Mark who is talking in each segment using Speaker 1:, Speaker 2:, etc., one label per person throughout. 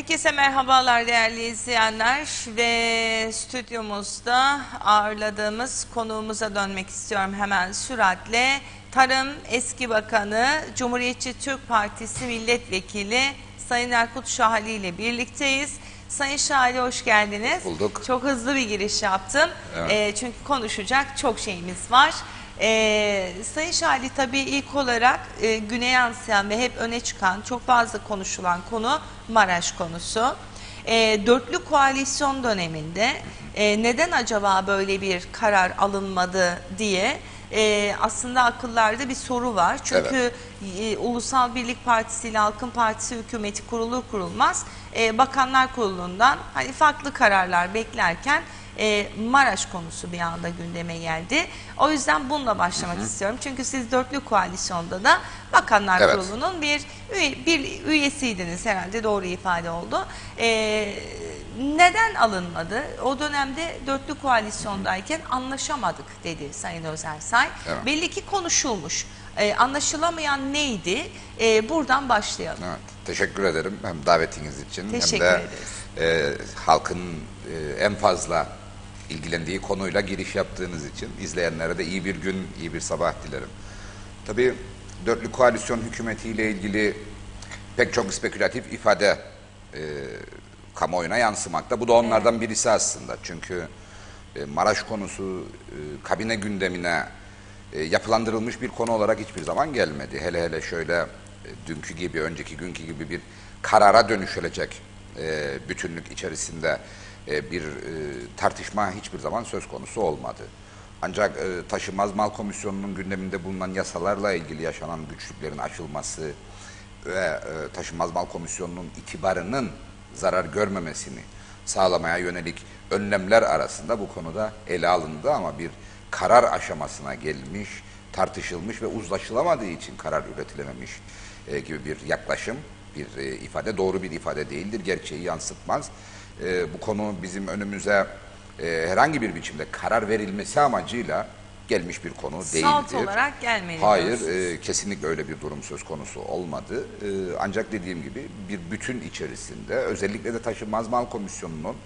Speaker 1: Herkese merhabalar değerli izleyenler ve stüdyomuzda ağırladığımız konuğumuza dönmek istiyorum hemen süratle. Tarım Eski Bakanı, Cumhuriyetçi Türk Partisi Milletvekili Sayın Erkut Şahali ile birlikteyiz. Sayın Şahali hoş geldiniz.
Speaker 2: Bulduk.
Speaker 1: Çok hızlı bir giriş yaptım.
Speaker 2: Evet.
Speaker 1: Çünkü konuşacak çok şeyimiz var. Sayın Şahali tabii ilk olarak güne yansıyan ve hep öne çıkan çok fazla konuşulan konu Maraş konusu. Dörtlü koalisyon döneminde neden acaba böyle bir karar alınmadı diye aslında akıllarda bir soru var. Çünkü Ulusal Birlik Partisi ile Halkın Partisi hükümeti kurulur kurulmaz Bakanlar Kurulu'ndan hani farklı kararlar beklerken Maraş konusu bir anda gündeme geldi. O yüzden bununla başlamak istiyorum. Çünkü siz dörtlü koalisyonda da Bakanlar Kurulu'nun bir üyesiydiniz herhalde, doğru ifade oldu. Neden alınmadı? O dönemde dörtlü koalisyondayken anlaşamadık dedi Sayın Özersay.
Speaker 2: Evet.
Speaker 1: Belli ki konuşulmuş. Anlaşılamayan neydi? Buradan başlayalım.
Speaker 2: Evet, teşekkür ederim hem davetiniz için
Speaker 1: Teşekkür
Speaker 2: hem de
Speaker 1: ederiz.
Speaker 2: halkın en fazla ilgilendiği konuyla giriş yaptığınız için izleyenlere de iyi bir gün, iyi bir sabah dilerim. Tabii dörtlü koalisyon hükümetiyle ilgili pek çok spekülatif ifade kamuoyuna yansımakta. Bu da onlardan birisi aslında. Çünkü Maraş konusu kabine gündemine yapılandırılmış bir konu olarak hiçbir zaman gelmedi. Hele hele şöyle dünkü gibi, önceki günkü gibi bir karara dönüşülecek bütünlük içerisinde bir tartışma hiçbir zaman söz konusu olmadı. Ancak Taşınmaz Mal Komisyonu'nun gündeminde bulunan yasalarla ilgili yaşanan güçlüklerin aşılması ve Taşınmaz Mal Komisyonu'nun itibarının zarar görmemesini sağlamaya yönelik önlemler arasında bu konuda ele alındı ama bir karar aşamasına gelmiş, tartışılmış ve uzlaşılamadığı için karar üretilememiş gibi bir yaklaşım, bir ifade doğru bir ifade değildir, gerçeği yansıtmaz. Bu konu bizim önümüze herhangi bir biçimde karar verilmesi amacıyla gelmiş bir konu değildir.
Speaker 1: Salt olarak gelmedi.
Speaker 2: Hayır, kesinlikle öyle bir durum söz konusu olmadı. Ancak dediğim gibi bir bütün içerisinde özellikle de Taşınmaz Mal Komisyonu'nun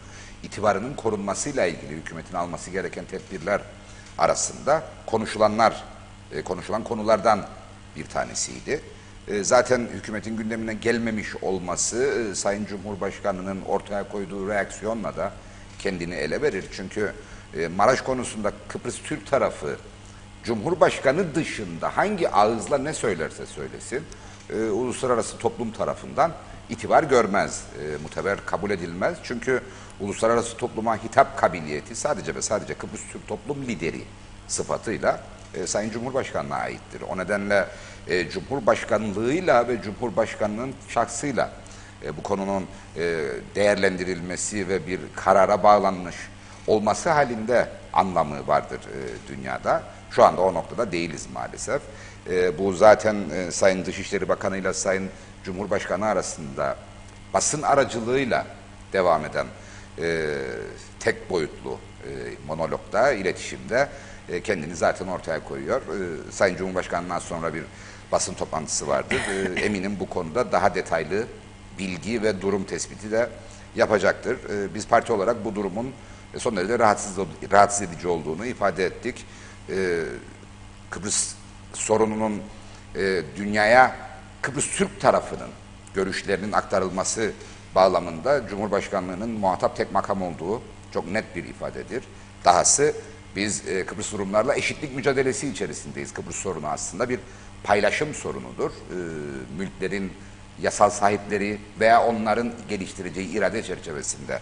Speaker 2: itibarının korunmasıyla ilgili hükümetin alması gereken tedbirler arasında konuşulan konulardan bir tanesiydi. Zaten hükümetin gündemine gelmemiş olması Sayın Cumhurbaşkanı'nın ortaya koyduğu reaksiyonla da kendini ele verir. Çünkü Maraş konusunda Kıbrıs Türk tarafı Cumhurbaşkanı dışında hangi ağızla ne söylerse söylesin uluslararası toplum tarafından itibar görmez, muteber kabul edilmez. Çünkü uluslararası topluma hitap kabiliyeti sadece ve sadece Kıbrıs Türk toplum lideri sıfatıyla Sayın Cumhurbaşkanı'na aittir. O nedenle Cumhurbaşkanlığıyla ve Cumhurbaşkanlığının şahsıyla bu konunun değerlendirilmesi ve bir karara bağlanmış olması halinde anlamı vardır dünyada. Şu anda o noktada değiliz maalesef. Bu zaten Sayın Dışişleri Bakanı ile Sayın Cumhurbaşkanı arasında basın aracılığıyla devam eden tek boyutlu monologda, iletişimde kendini zaten ortaya koyuyor. Sayın Cumhurbaşkanı'ndan sonra bir basın toplantısı vardır. Eminim bu konuda daha detaylı bilgi ve durum tespiti de yapacaktır. Biz parti olarak bu durumun son derece rahatsız edici olduğunu ifade ettik. Kıbrıs sorununun dünyaya Kıbrıs Türk tarafının görüşlerinin aktarılması bağlamında Cumhurbaşkanlığının muhatap tek makam olduğu çok net bir ifadedir. Dahası biz Kıbrıs Rumlarla eşitlik mücadelesi içerisindeyiz. Kıbrıs sorunu aslında bir paylaşım sorunudur. Mülklerin yasal sahipleri veya onların geliştireceği irade çerçevesinde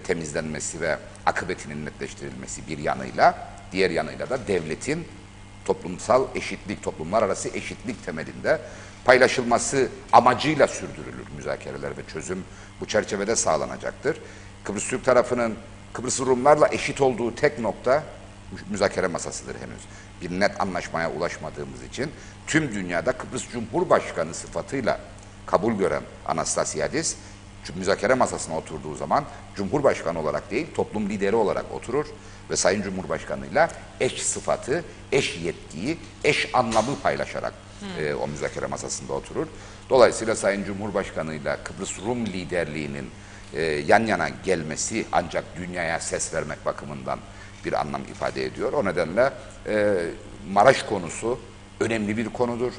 Speaker 2: temizlenmesi ve akıbetinin netleştirilmesi bir yanıyla, diğer yanıyla da devletin toplumsal eşitlik, toplumlar arası eşitlik temelinde paylaşılması amacıyla sürdürülür müzakereler ve çözüm bu çerçevede sağlanacaktır. Kıbrıs Türk tarafının Kıbrıs Rumlarla eşit olduğu tek nokta müzakere masasıdır henüz. Bir net anlaşmaya ulaşmadığımız için tüm dünyada Kıbrıs Cumhurbaşkanı sıfatıyla kabul gören Anastasiadis müzakere masasına oturduğu zaman Cumhurbaşkanı olarak değil toplum lideri olarak oturur ve Sayın Cumhurbaşkanı'yla eş sıfatı, eş yetkiyi, eş anlamı paylaşarak o müzakere masasında oturur. Dolayısıyla Sayın Cumhurbaşkanı ile Kıbrıs Rum liderliğinin yan yana gelmesi ancak dünyaya ses vermek bakımından bir anlam ifade ediyor. O nedenle Maraş konusu önemli bir konudur.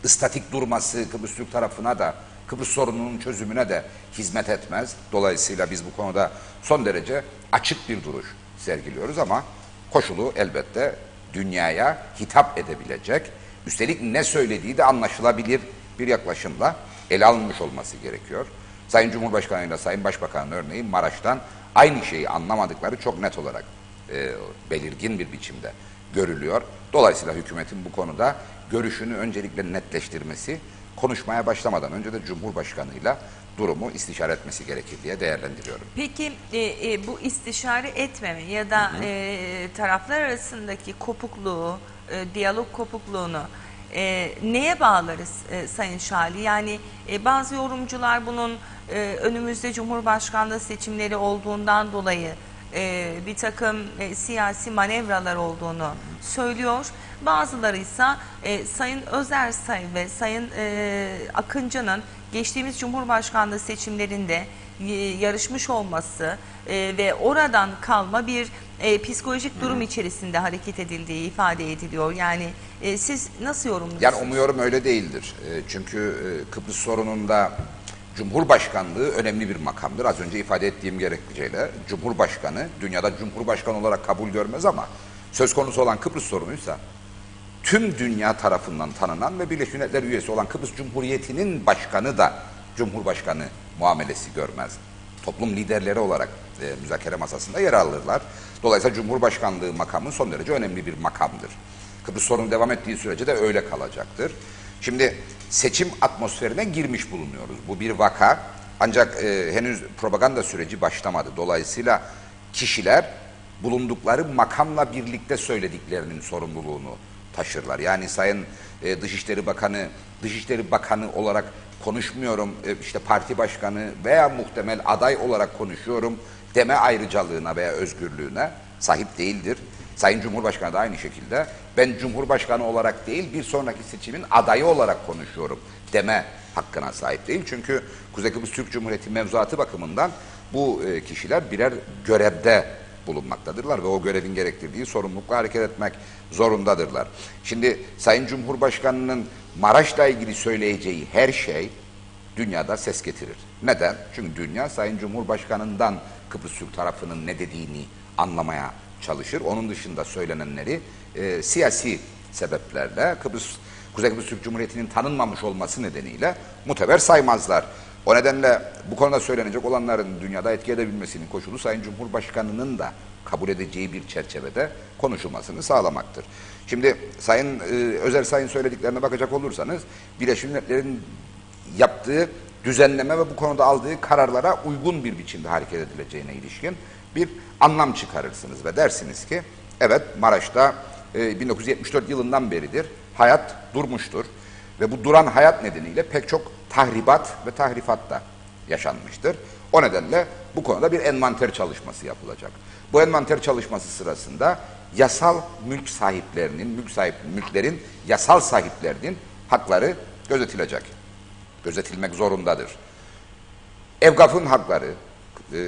Speaker 2: İstatik durması Kıbrıs Türk tarafına da Kıbrıs sorununun çözümüne de hizmet etmez. Dolayısıyla biz bu konuda son derece açık bir duruş sergiliyoruz ama koşulu elbette dünyaya hitap edebilecek, üstelik ne söylediği de anlaşılabilir bir yaklaşımla ele alınmış olması gerekiyor. Sayın Cumhurbaşkanı ile Sayın Başbakan'ın örneğin Maraş'tan aynı şeyi anlamadıkları çok net olarak belirgin bir biçimde görülüyor. Dolayısıyla hükümetin bu konuda görüşünü öncelikle netleştirmesi, konuşmaya başlamadan önce de Cumhurbaşkanı'yla durumu istişare etmesi gerekir diye değerlendiriyorum.
Speaker 1: Peki bu istişare etmeme ya da taraflar arasındaki kopukluğu, diyalog kopukluğunu neye bağlarız Sayın Şali? Yani bazı yorumcular bunun önümüzde Cumhurbaşkanlığı seçimleri olduğundan dolayı bir takım siyasi manevralar olduğunu söylüyor. Bazıları ise Sayın Özersay ve Sayın Akıncı'nın geçtiğimiz Cumhurbaşkanlığı seçimlerinde yarışmış olması ve oradan kalma bir psikolojik durum içerisinde hareket edildiği ifade ediliyor. Yani siz nasıl yorumluyorsunuz?
Speaker 2: Yani umuyorum öyle değildir. Çünkü Kıbrıs sorununda Cumhurbaşkanlığı önemli bir makamdır. Az önce ifade ettiğim gerekçeyle Cumhurbaşkanı dünyada Cumhurbaşkanı olarak kabul görmez ama söz konusu olan Kıbrıs sorunuysa tüm dünya tarafından tanınan ve Birleşmiş Milletler üyesi olan Kıbrıs Cumhuriyeti'nin başkanı da Cumhurbaşkanı muamelesi görmez. Toplum liderleri olarak müzakere masasında yer alırlar. Dolayısıyla Cumhurbaşkanlığı makamı son derece önemli bir makamdır. Kıbrıs sorunu devam ettiği sürece de öyle kalacaktır. Şimdi seçim atmosferine girmiş bulunuyoruz. Bu bir vaka. Ancak henüz propaganda süreci başlamadı. Dolayısıyla kişiler bulundukları makamla birlikte söylediklerinin sorumluluğunu taşırlar. Yani Sayın Dışişleri Bakanı olarak konuşmuyorum, işte parti başkanı veya muhtemel aday olarak konuşuyorum deme ayrıcalığına veya özgürlüğüne sahip değildir. Sayın Cumhurbaşkanı da aynı şekilde ben Cumhurbaşkanı olarak değil bir sonraki seçimin adayı olarak konuşuyorum deme hakkına sahip değil. Çünkü Kuzey Kıbrıs Türk Cumhuriyeti mevzuatı bakımından bu kişiler birer görevde bulunmaktadırlar ve o görevin gerektirdiği sorumlulukla hareket etmek zorundadırlar. Şimdi Sayın Cumhurbaşkanı'nın Maraş'la ilgili söyleyeceği her şey dünyada ses getirir. Neden? Çünkü dünya Sayın Cumhurbaşkanı'ndan Kıbrıs Türk tarafının ne dediğini anlamaya çalışır. Onun dışında söylenenleri siyasi sebeplerle Kuzey Kıbrıs Türk Cumhuriyeti'nin tanınmamış olması nedeniyle muteber saymazlar. O nedenle bu konuda söylenecek olanların dünyada etki edebilmesinin koşulu Sayın Cumhurbaşkanı'nın da kabul edeceği bir çerçevede konuşulmasını sağlamaktır. Şimdi Sayın Özersay'ın söylediklerine bakacak olursanız Birleşmiş Milletler'in yaptığı düzenleme ve bu konuda aldığı kararlara uygun bir biçimde hareket edileceğine ilişkin bir anlam çıkarırsınız ve dersiniz ki evet Maraş'ta 1974 yılından beridir hayat durmuştur ve bu duran hayat nedeniyle pek çok tahribat ve tahrifat da yaşanmıştır. O nedenle bu konuda bir envanter çalışması yapılacak. Bu envanter çalışması sırasında yasal mülk sahiplerinin, mülklerin yasal sahiplerinin hakları gözetilecek. Gözetilmek zorundadır. Evgaf'ın hakları,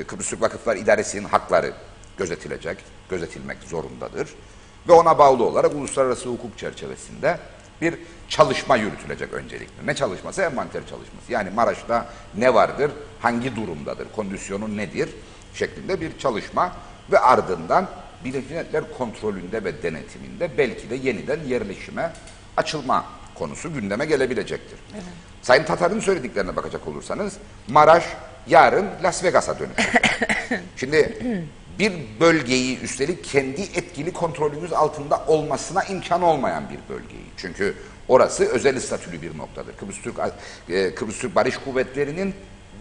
Speaker 2: Kıbrıs Türk Vakıflar İdaresi'nin hakları gözetilmek zorundadır. Ve ona bağlı olarak uluslararası hukuk çerçevesinde bir çalışma yürütülecek öncelikle. Ne çalışması? Envanter çalışması. Yani Maraş'ta ne vardır, hangi durumdadır, kondisyonu nedir şeklinde bir çalışma ve ardından Birleşmiş Milletler kontrolünde ve denetiminde belki de yeniden yerleşime açılma konusu gündeme gelebilecektir. Evet. Sayın Tatar'ın söylediklerine bakacak olursanız Maraş yarın Las Vegas'a dönüşecek. Şimdi bir bölgeyi üstelik kendi etkili kontrolümüz altında olmasına imkan olmayan bir bölgeyi. Çünkü orası özel statülü bir noktadır. Kıbrıs Türk Barış Kuvvetleri'nin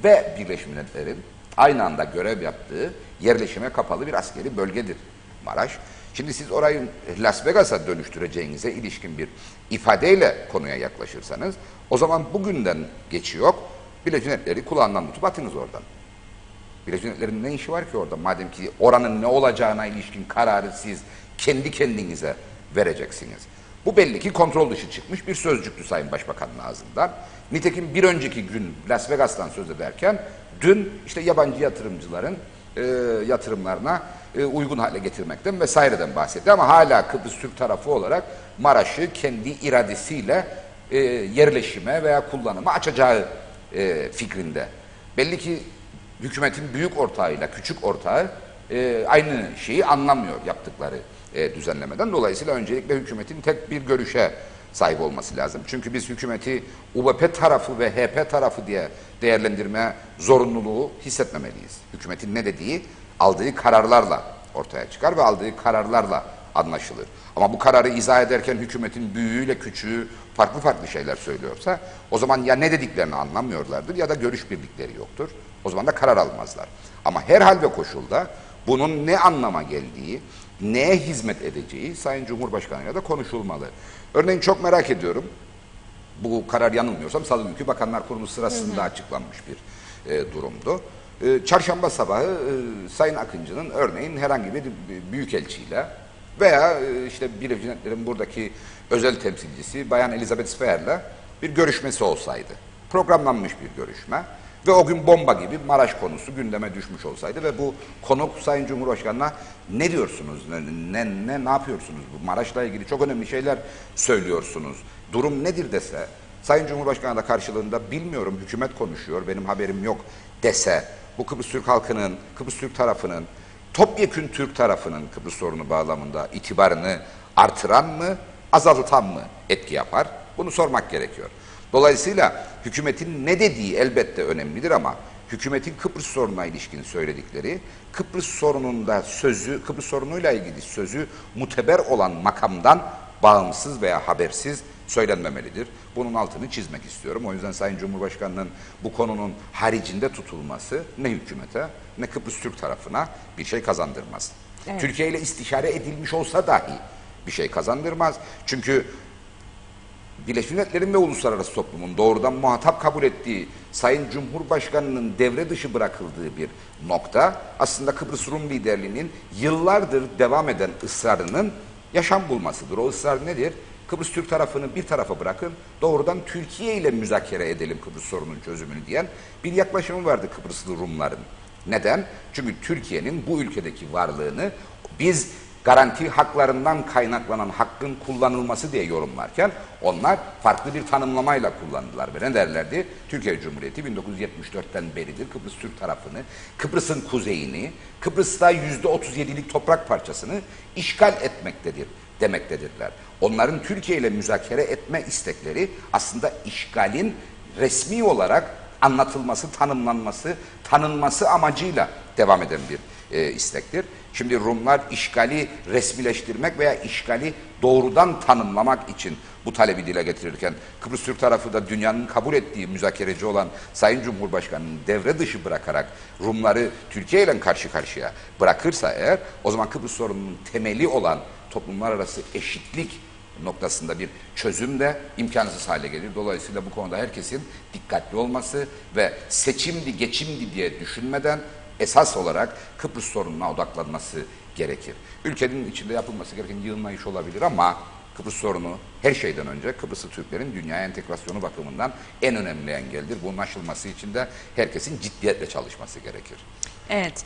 Speaker 2: ve Birleşmiş Milletler'in aynı anda görev yaptığı yerleşime kapalı bir askeri bölgedir Maraş. Şimdi siz orayı Las Vegas'a dönüştüreceğinize ilişkin bir ifadeyle konuya yaklaşırsanız o zaman bugünden geçi yok. Birleşmiş Milletler'i kulağından tutup atınız oradan. Birleşmiş Milletler'in ne işi var ki orada? Madem ki oranın ne olacağına ilişkin kararı siz kendi kendinize vereceksiniz. Bu belli ki kontrol dışı çıkmış bir sözcüktü Sayın Başbakan'ın ağzından. Nitekim bir önceki gün Las Vegas'tan söz ederken dün işte yabancı yatırımcıların yatırımlarına uygun hale getirmekten vesaireden bahsetti. Ama hala Kıbrıs Türk tarafı olarak Maraş'ı kendi iradesiyle yerleşime veya kullanıma açacağı fikrinde. Belli ki hükümetin büyük ortağıyla küçük ortağı aynı şeyi anlamıyor yaptıkları düzenlemeden. Dolayısıyla öncelikle hükümetin tek bir görüşe sahip olması lazım. Çünkü biz hükümeti UBP tarafı ve HP tarafı diye değerlendirme zorunluluğu hissetmemeliyiz. Hükümetin ne dediği aldığı kararlarla ortaya çıkar ve aldığı kararlarla anlaşılır. Ama bu kararı izah ederken hükümetin büyüğüyle küçüğü farklı farklı şeyler söylüyorsa o zaman ya ne dediklerini anlamıyorlardır ya da görüş birlikleri yoktur. O zaman da karar almazlar. Ama her hal ve koşulda bunun ne anlama geldiği, neye hizmet edeceği Sayın Cumhurbaşkanı'yla da konuşulmalı. Örneğin çok merak ediyorum, bu karar yanılmıyorsam Salı günkü Bakanlar Kurulu sırasında açıklanmış bir durumdu. Çarşamba sabahı Sayın Akıncı'nın örneğin herhangi bir büyükelçiyle veya işte Birleşmiş Milletler'in buradaki özel temsilcisi Bayan Elizabeth Sfer'le bir görüşmesi olsaydı, programlanmış bir görüşme ve o gün bomba gibi Maraş konusu gündeme düşmüş olsaydı ve bu konuk Sayın Cumhurbaşkanı'na ne diyorsunuz, ne yapıyorsunuz, bu Maraş'la ilgili çok önemli şeyler söylüyorsunuz, durum nedir dese, Sayın Cumhurbaşkanı da karşılığında bilmiyorum hükümet konuşuyor, benim haberim yok dese, bu Kıbrıs Türk halkının, Kıbrıs Türk tarafının, topyekün Türk tarafının Kıbrıs sorunu bağlamında itibarını artıran mı, azaltan mı etki yapar? Bunu sormak gerekiyor. Dolayısıyla hükümetin ne dediği elbette önemlidir ama hükümetin Kıbrıs sorununa ilişkin söyledikleri, Kıbrıs sorununda sözü, Kıbrıs sorunuyla ilgili sözü muteber olan makamdan bağımsız veya habersiz söylenmemelidir. Bunun altını çizmek istiyorum. O yüzden Sayın Cumhurbaşkanı'nın bu konunun haricinde tutulması ne hükümete ne Kıbrıs Türk tarafına bir şey kazandırmaz. Evet. Türkiye ile istişare edilmiş olsa dahi bir şey kazandırmaz. Çünkü Birleşmiş Milletler'in ve uluslararası toplumun doğrudan muhatap kabul ettiği Sayın Cumhurbaşkanı'nın devre dışı bırakıldığı bir nokta aslında Kıbrıs Rum liderliğinin yıllardır devam eden ısrarının yaşam bulmasıdır. O ısrar nedir? Kıbrıs Türk tarafını bir tarafa bırakın, doğrudan Türkiye ile müzakere edelim Kıbrıs sorunun çözümünü diyen bir yaklaşımı vardı Kıbrıslı Rumların. Neden? Çünkü Türkiye'nin bu ülkedeki varlığını biz garanti haklarından kaynaklanan hakkın kullanılması diye yorumlarken onlar farklı bir tanımlamayla kullandılar ve ne derlerdi? Türkiye Cumhuriyeti 1974'ten beridir Kıbrıs Türk tarafını, Kıbrıs'ın kuzeyini, Kıbrıs'ta %37'lik toprak parçasını işgal etmektedir demektedirler. Onların Türkiye ile müzakere etme istekleri aslında işgalin resmi olarak anlatılması, tanınması amacıyla devam eden bir istektir. Şimdi Rumlar işgali resmileştirmek veya işgali doğrudan tanımlamak için bu talebi dile getirirken Kıbrıs Türk tarafı da dünyanın kabul ettiği müzakereci olan Sayın Cumhurbaşkanı'nın devre dışı bırakarak Rumları Türkiye ile karşı karşıya bırakırsa eğer o zaman Kıbrıs sorununun temeli olan toplumlar arası eşitlik noktasında bir çözüm de imkansız hale gelir. Dolayısıyla bu konuda herkesin dikkatli olması ve seçimdi, geçimdi diye düşünmeden esas olarak Kıbrıs sorununa odaklanması gerekir. Ülkenin içinde yapılması gereken yığınla iş olabilir ama Kıbrıs sorunu her şeyden önce Kıbrıslı Türklerin dünyaya entegrasyonu bakımından en önemli engeldir. Bunun aşılması için de herkesin ciddiyetle çalışması gerekir.
Speaker 1: Evet.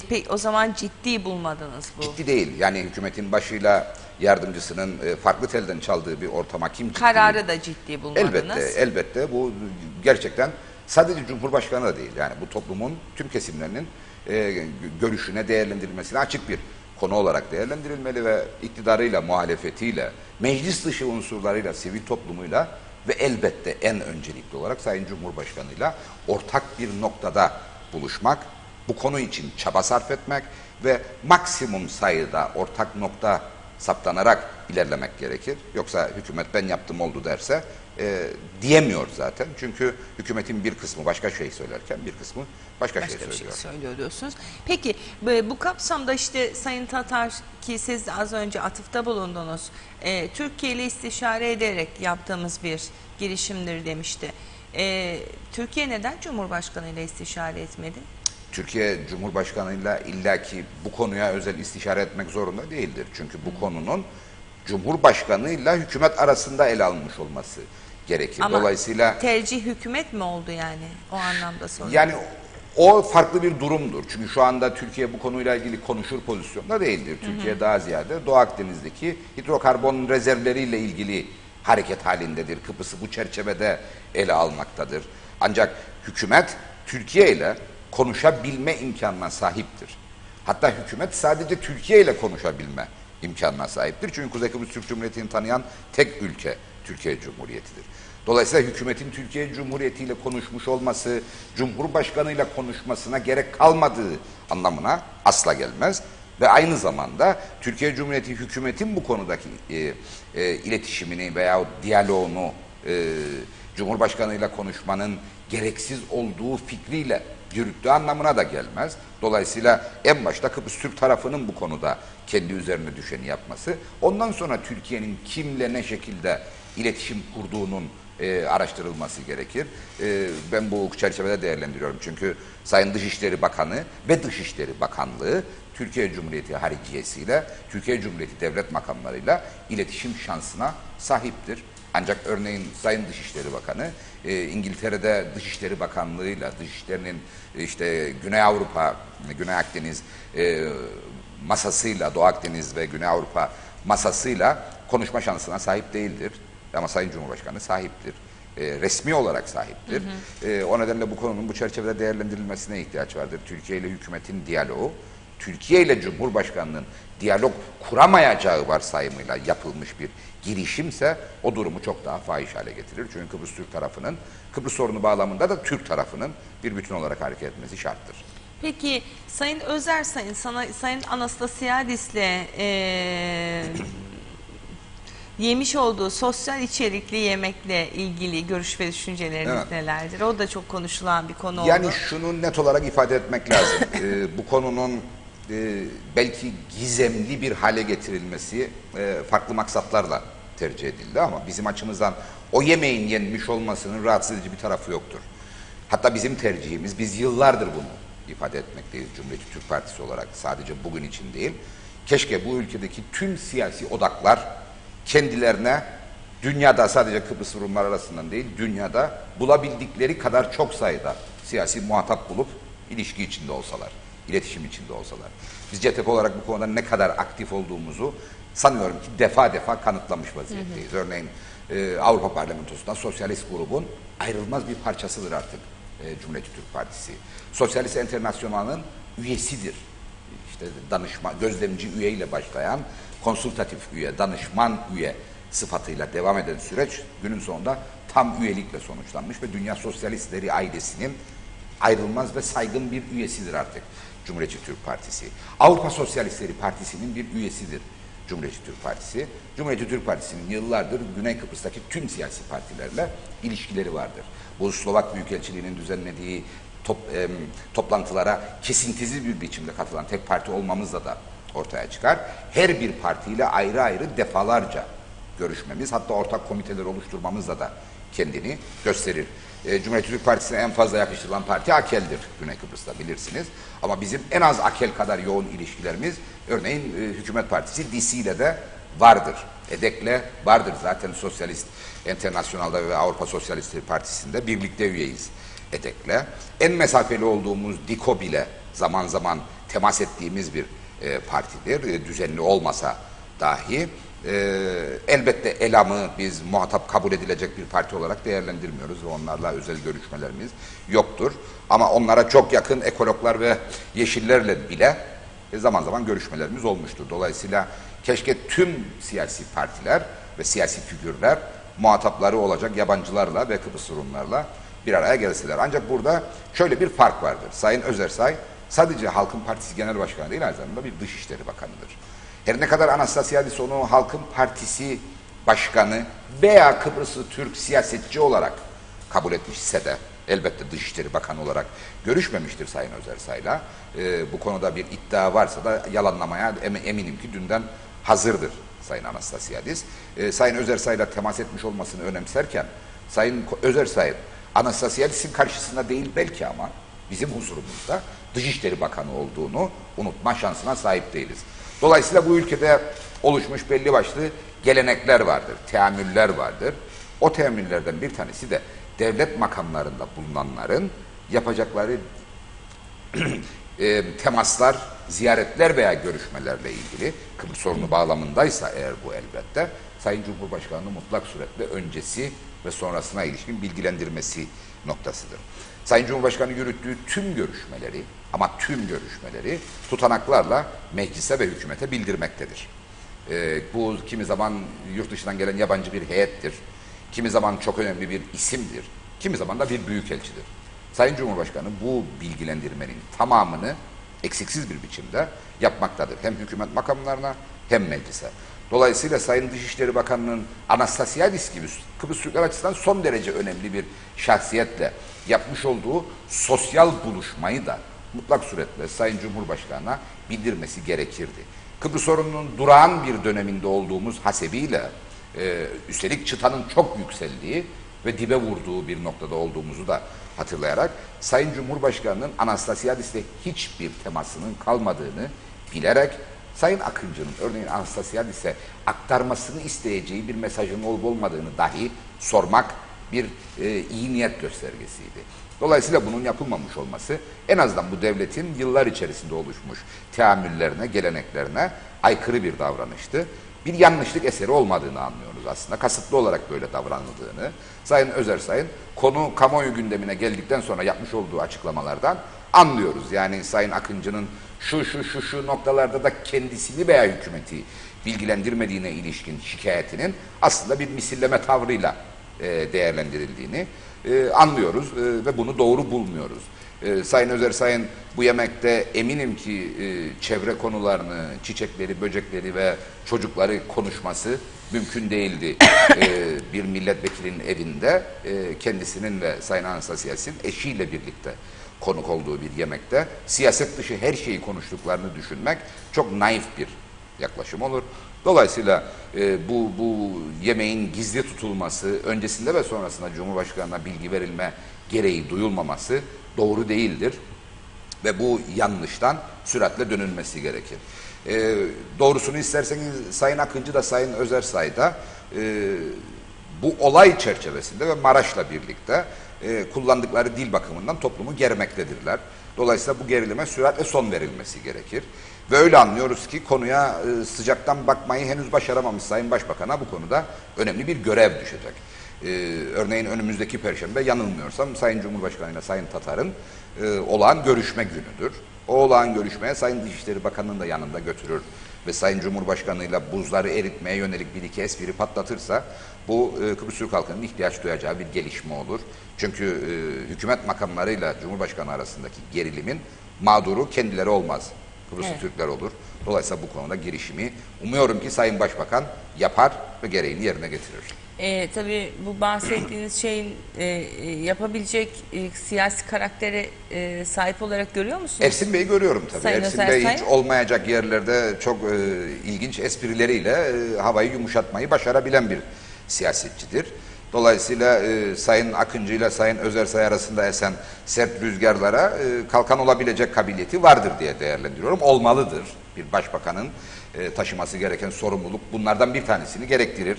Speaker 1: Peki o zaman ciddi bulmadınız bu.
Speaker 2: Ciddi değil. Yani hükümetin başıyla yardımcısının farklı telden çaldığı bir ortama kim ciddi?
Speaker 1: Kararı da ciddi bulmadınız.
Speaker 2: Elbette. Bu gerçekten sadece Cumhurbaşkanı da değil. Yani bu toplumun tüm kesimlerinin görüşüne, değerlendirilmesine açık bir konu olarak değerlendirilmeli ve iktidarıyla, muhalefetiyle, meclis dışı unsurlarıyla, sivil toplumuyla ve elbette en öncelikli olarak Sayın Cumhurbaşkanı'yla ortak bir noktada buluşmak, bu konu için çaba sarf etmek ve maksimum sayıda ortak nokta saptanarak ilerlemek gerekir. Yoksa hükümet ben yaptım oldu derse diyemiyor zaten. Çünkü hükümetin bir kısmı başka şey söylerken bir kısmı başka şey söylüyor.
Speaker 1: Başka bir şey söylüyor diyorsunuz. Peki bu kapsamda işte Sayın Tatar ki siz de az önce atıfta bulundunuz. Türkiye ile istişare ederek yaptığımız bir girişimdir demişti. Türkiye neden Cumhurbaşkanı ile istişare etmedi?
Speaker 2: Türkiye Cumhurbaşkanı'yla illaki bu konuya özel istişare etmek zorunda değildir. Çünkü bu konunun Cumhurbaşkanıyla hükümet arasında ele alınmış olması gerekir.
Speaker 1: Ama
Speaker 2: Dolayısıyla
Speaker 1: tercih hükümet mi oldu yani o anlamda soruyorum.
Speaker 2: yani o farklı bir durumdur. Çünkü şu anda Türkiye bu konuyla ilgili konuşur pozisyonda değildir. Türkiye daha ziyade Doğu Akdeniz'deki hidrokarbon rezervleriyle ilgili hareket halindedir. Kıbrıs'ı bu çerçevede ele almaktadır. Ancak hükümet Türkiye ile konuşabilme imkanına sahiptir. Hatta hükümet sadece Türkiye ile konuşabilme imkanına sahiptir. Çünkü Kuzey Kıbrıs Türk Cumhuriyeti'ni tanıyan tek ülke Türkiye Cumhuriyeti'dir. Dolayısıyla hükümetin Türkiye Cumhuriyeti ile konuşmuş olması, Cumhurbaşkanıyla konuşmasına gerek kalmadığı anlamına asla gelmez. Ve aynı zamanda Türkiye Cumhuriyeti hükümetin bu konudaki iletişimini veya diyaloğunu Cumhurbaşkanıyla konuşmanın gereksiz olduğu fikriyle yürüttüğü anlamına da gelmez. Dolayısıyla en başta Kıbrıs Türk tarafının bu konuda kendi üzerine düşeni yapması, ondan sonra Türkiye'nin kimle ne şekilde iletişim kurduğunun araştırılması gerekir. Ben bu çerçevede değerlendiriyorum. Çünkü Sayın Dışişleri Bakanı ve Dışişleri Bakanlığı Türkiye Cumhuriyeti hariciyesiyle, Türkiye Cumhuriyeti devlet makamlarıyla iletişim şansına sahiptir. Ancak örneğin Sayın Dışişleri Bakanı İngiltere'de Dışişleri Bakanlığı'yla, Dışişleri'nin işte Güney Avrupa, Güney Akdeniz masasıyla, Doğu Akdeniz ve Güney Avrupa masasıyla konuşma şansına sahip değildir. Ama Sayın Cumhurbaşkanı sahiptir. Resmi olarak sahiptir. O nedenle bu konunun bu çerçevede değerlendirilmesine ihtiyaç vardır. Türkiye ile hükümetin diyaloğu, Türkiye ile Cumhurbaşkanı'nın diyalog kuramayacağı varsayımıyla yapılmış bir girişimse o durumu çok daha fahiş hale getirir. Çünkü Kıbrıs Türk tarafının, Kıbrıs sorunu bağlamında da Türk tarafının bir bütün olarak hareket etmesi şarttır.
Speaker 1: Peki Sayın Özersay'ın, Sayın Anastasiadis'le yemiş olduğu sosyal içerikli yemekle ilgili görüş ve düşünceleriniz nelerdir? O da çok konuşulan bir konu oldu.
Speaker 2: Yani şunu net olarak ifade etmek lazım. Bu konunun belki gizemli bir hale getirilmesi farklı maksatlarla tercih edildi ama bizim açımızdan o yemeğin yenmiş olmasının rahatsız edici bir tarafı yoktur. Hatta bizim tercihimiz, biz yıllardır bunu ifade etmekteyiz Cumhuriyetçi Türk Partisi olarak, sadece bugün için değil. Keşke bu ülkedeki tüm siyasi odaklar kendilerine dünyada, sadece Kıbrıs Rumlar arasından değil, dünyada bulabildikleri kadar çok sayıda siyasi muhatap bulup ilişki içinde olsalar, iletişim içinde olsalar. Biz CTP olarak bu konuda ne kadar aktif olduğumuzu sanıyorum ki defa defa kanıtlamış vaziyetteyiz. Örneğin Avrupa Parlamentosu'ndan Sosyalist grubun ayrılmaz bir parçasıdır artık Cumhuriyetçi Türk Partisi. Sosyalist Enternasyonal'ın üyesidir. İşte danışma, gözlemci üye ile başlayan konsultatif üye, danışman üye sıfatıyla devam eden süreç günün sonunda tam üyelikle sonuçlanmış ve Dünya Sosyalistleri ailesinin ayrılmaz ve saygın bir üyesidir artık Cumhuriyetçi Türk Partisi. Avrupa Sosyalistleri Partisi'nin bir üyesidir Cumhuriyetçi Türk Partisi. Cumhuriyetçi Türk Partisi'nin yıllardır Güney Kıbrıs'taki tüm siyasi partilerle ilişkileri vardır. Bu Slovak Büyükelçiliği'nin düzenlediği toplantılara kesintisiz bir biçimde katılan tek parti olmamızla da ortaya çıkar. Her bir partiyle ayrı ayrı defalarca görüşmemiz, hatta ortak komiteler oluşturmamızla da kendini gösterir. Cumhuriyetçi Türk Partisi'ne en fazla yakıştırılan parti AKEL'dir Güney Kıbrıs'ta, bilirsiniz. Ama bizim en az AKEL kadar yoğun ilişkilerimiz örneğin Hükümet Partisi DC ile de vardır. EDEK'le vardır. Zaten Sosyalist Enternasyonal'da ve Avrupa Sosyalistleri Partisi'nde birlikte üyeyiz EDEK'le. En mesafeli olduğumuz DİKOB ile zaman zaman temas ettiğimiz bir partidir. Düzenli olmasa dahi. Elbette ELAM'ı biz muhatap kabul edilecek bir parti olarak değerlendirmiyoruz ve onlarla özel görüşmelerimiz yoktur. Ama onlara çok yakın ekologlar ve yeşillerle bile zaman zaman görüşmelerimiz olmuştur. Dolayısıyla keşke tüm siyasi partiler ve siyasi figürler muhatapları olacak yabancılarla ve Kıbrıs Rumlarla bir araya gelseler. Ancak burada şöyle bir fark vardır. Sayın Özersay sadece Halkın Partisi Genel Başkanı değil, aynı zamanda bir Dışişleri Bakanı'dır. Her ne kadar Anastasiadis onu Halkın Partisi Başkanı veya Kıbrıslı Türk siyasetçi olarak kabul etmişse de elbette Dışişleri Bakanı olarak görüşmemiştir Sayın Özersay'la. Bu konuda bir iddia varsa da yalanlamaya eminim ki dünden hazırdır Sayın Anastasiadis. Sayın Özersay'la temas etmiş olmasını önemserken Sayın Özersay Anastasiadis'in karşısında değil belki ama bizim huzurumuzda Dışişleri Bakanı olduğunu unutma şansına sahip değiliz. Dolayısıyla bu ülkede oluşmuş belli başlı gelenekler vardır, teamüller vardır. O teamüllerden bir tanesi de devlet makamlarında bulunanların yapacakları temaslar, ziyaretler veya görüşmelerle ilgili, Kıbrıs sorunu bağlamındaysa eğer bu elbette, Sayın Cumhurbaşkanı'nın mutlak suretle öncesi ve sonrasına ilişkin bilgilendirmesi noktasıdır. Sayın Cumhurbaşkanı yürüttüğü tüm görüşmeleri, ama tüm görüşmeleri tutanaklarla meclise ve hükümete bildirmektedir. Bu kimi zaman yurt dışından gelen yabancı bir heyettir, kimi zaman çok önemli bir isimdir, kimi zaman da bir büyükelçidir. Sayın Cumhurbaşkanı bu bilgilendirmenin tamamını eksiksiz bir biçimde yapmaktadır. Hem hükümet makamlarına hem meclise. Dolayısıyla Sayın Dışişleri Bakanı'nın Anastasiadis gibi Kıbrıs Türkler açısından son derece önemli bir şahsiyetle yapmış olduğu sosyal buluşmayı da mutlak suretle Sayın Cumhurbaşkanı'na bildirmesi gerekirdi. Kıbrıs sorununun durağan bir döneminde olduğumuz hasebiyle üstelik çıtanın çok yükseldiği ve dibe vurduğu bir noktada olduğumuzu da hatırlayarak Sayın Cumhurbaşkanı'nın Anastasiadis'le hiçbir temasının kalmadığını bilerek Sayın Akıncı'nın örneğin Anastasiadis'e aktarmasını isteyeceği bir mesajın olup olmadığını dahi sormak bir iyi niyet göstergesiydi. Dolayısıyla bunun yapılmamış olması en azından bu devletin yıllar içerisinde oluşmuş teamüllerine, geleneklerine aykırı bir davranıştı. Bir yanlışlık eseri olmadığını anlıyoruz aslında. Kasıtlı olarak böyle davranıldığını. Sayın Özersay'ın konu kamuoyu gündemine geldikten sonra yapmış olduğu açıklamalardan anlıyoruz. Yani Sayın Akıncı'nın şu noktalarda da kendisini veya hükümeti bilgilendirmediğine ilişkin şikayetinin aslında bir misilleme tavrıyla değerlendirildiğini anlıyoruz ve bunu doğru bulmuyoruz. Sayın Özersay'ın bu yemekte eminim ki çevre konularını, çiçekleri, böcekleri ve çocukları konuşması mümkün değildi. Bir milletvekilinin evinde kendisinin ve Sayın Anastasiadis'in eşiyle birlikte konuk olduğu bir yemekte siyaset dışı her şeyi konuştuklarını düşünmek çok naif bir yaklaşım olur. Dolayısıyla bu yemeğin gizli tutulması, öncesinde ve sonrasında Cumhurbaşkanı'na bilgi verilme gereği duyulmaması doğru değildir. Ve bu yanlıştan süratle dönülmesi gerekir. Doğrusunu isterseniz Sayın Akıncı da Sayın Özersay da bu olay çerçevesinde ve Maraş'la birlikte kullandıkları dil bakımından toplumu germektedirler. Dolayısıyla bu gerilime süratle son verilmesi gerekir. Ve öyle anlıyoruz ki konuya sıcaktan bakmayı henüz başaramamış Sayın Başbakan'a bu konuda önemli bir görev düşecek. Örneğin önümüzdeki Perşembe yanılmıyorsam Sayın Cumhurbaşkanı ile Sayın Tatar'ın olağan görüşme günüdür. O olağan görüşmeye Sayın Dışişleri Bakanı'nın da yanında götürür ve Sayın Cumhurbaşkanı ile buzları eritmeye yönelik bir iki espri patlatırsa bu Kıbrıs Türk halkının ihtiyaç duyacağı bir gelişme olur. Çünkü hükümet makamlarıyla Cumhurbaşkanı arasındaki gerilimin mağduru kendileri olmaz. Kıbrıslı Türkler olur. Dolayısıyla bu konuda girişimi umuyorum ki Sayın Başbakan yapar ve gereğini yerine getirir.
Speaker 1: Tabii bu bahsettiğiniz şeyin yapabilecek siyasi karaktere sahip olarak görüyor musunuz?
Speaker 2: Ersin Bey'i görüyorum tabii.
Speaker 1: Sayın
Speaker 2: Ersin Bey hiç olmayacak yerlerde çok ilginç esprileriyle havayı yumuşatmayı başarabilen bir siyasetçidir. Dolayısıyla Sayın Akıncı ile Sayın Özersay arasında esen sert rüzgarlara kalkan olabilecek kabiliyeti vardır diye değerlendiriyorum. Olmalıdır. Bir başbakanın taşıması gereken sorumluluk bunlardan bir tanesini gerektirir.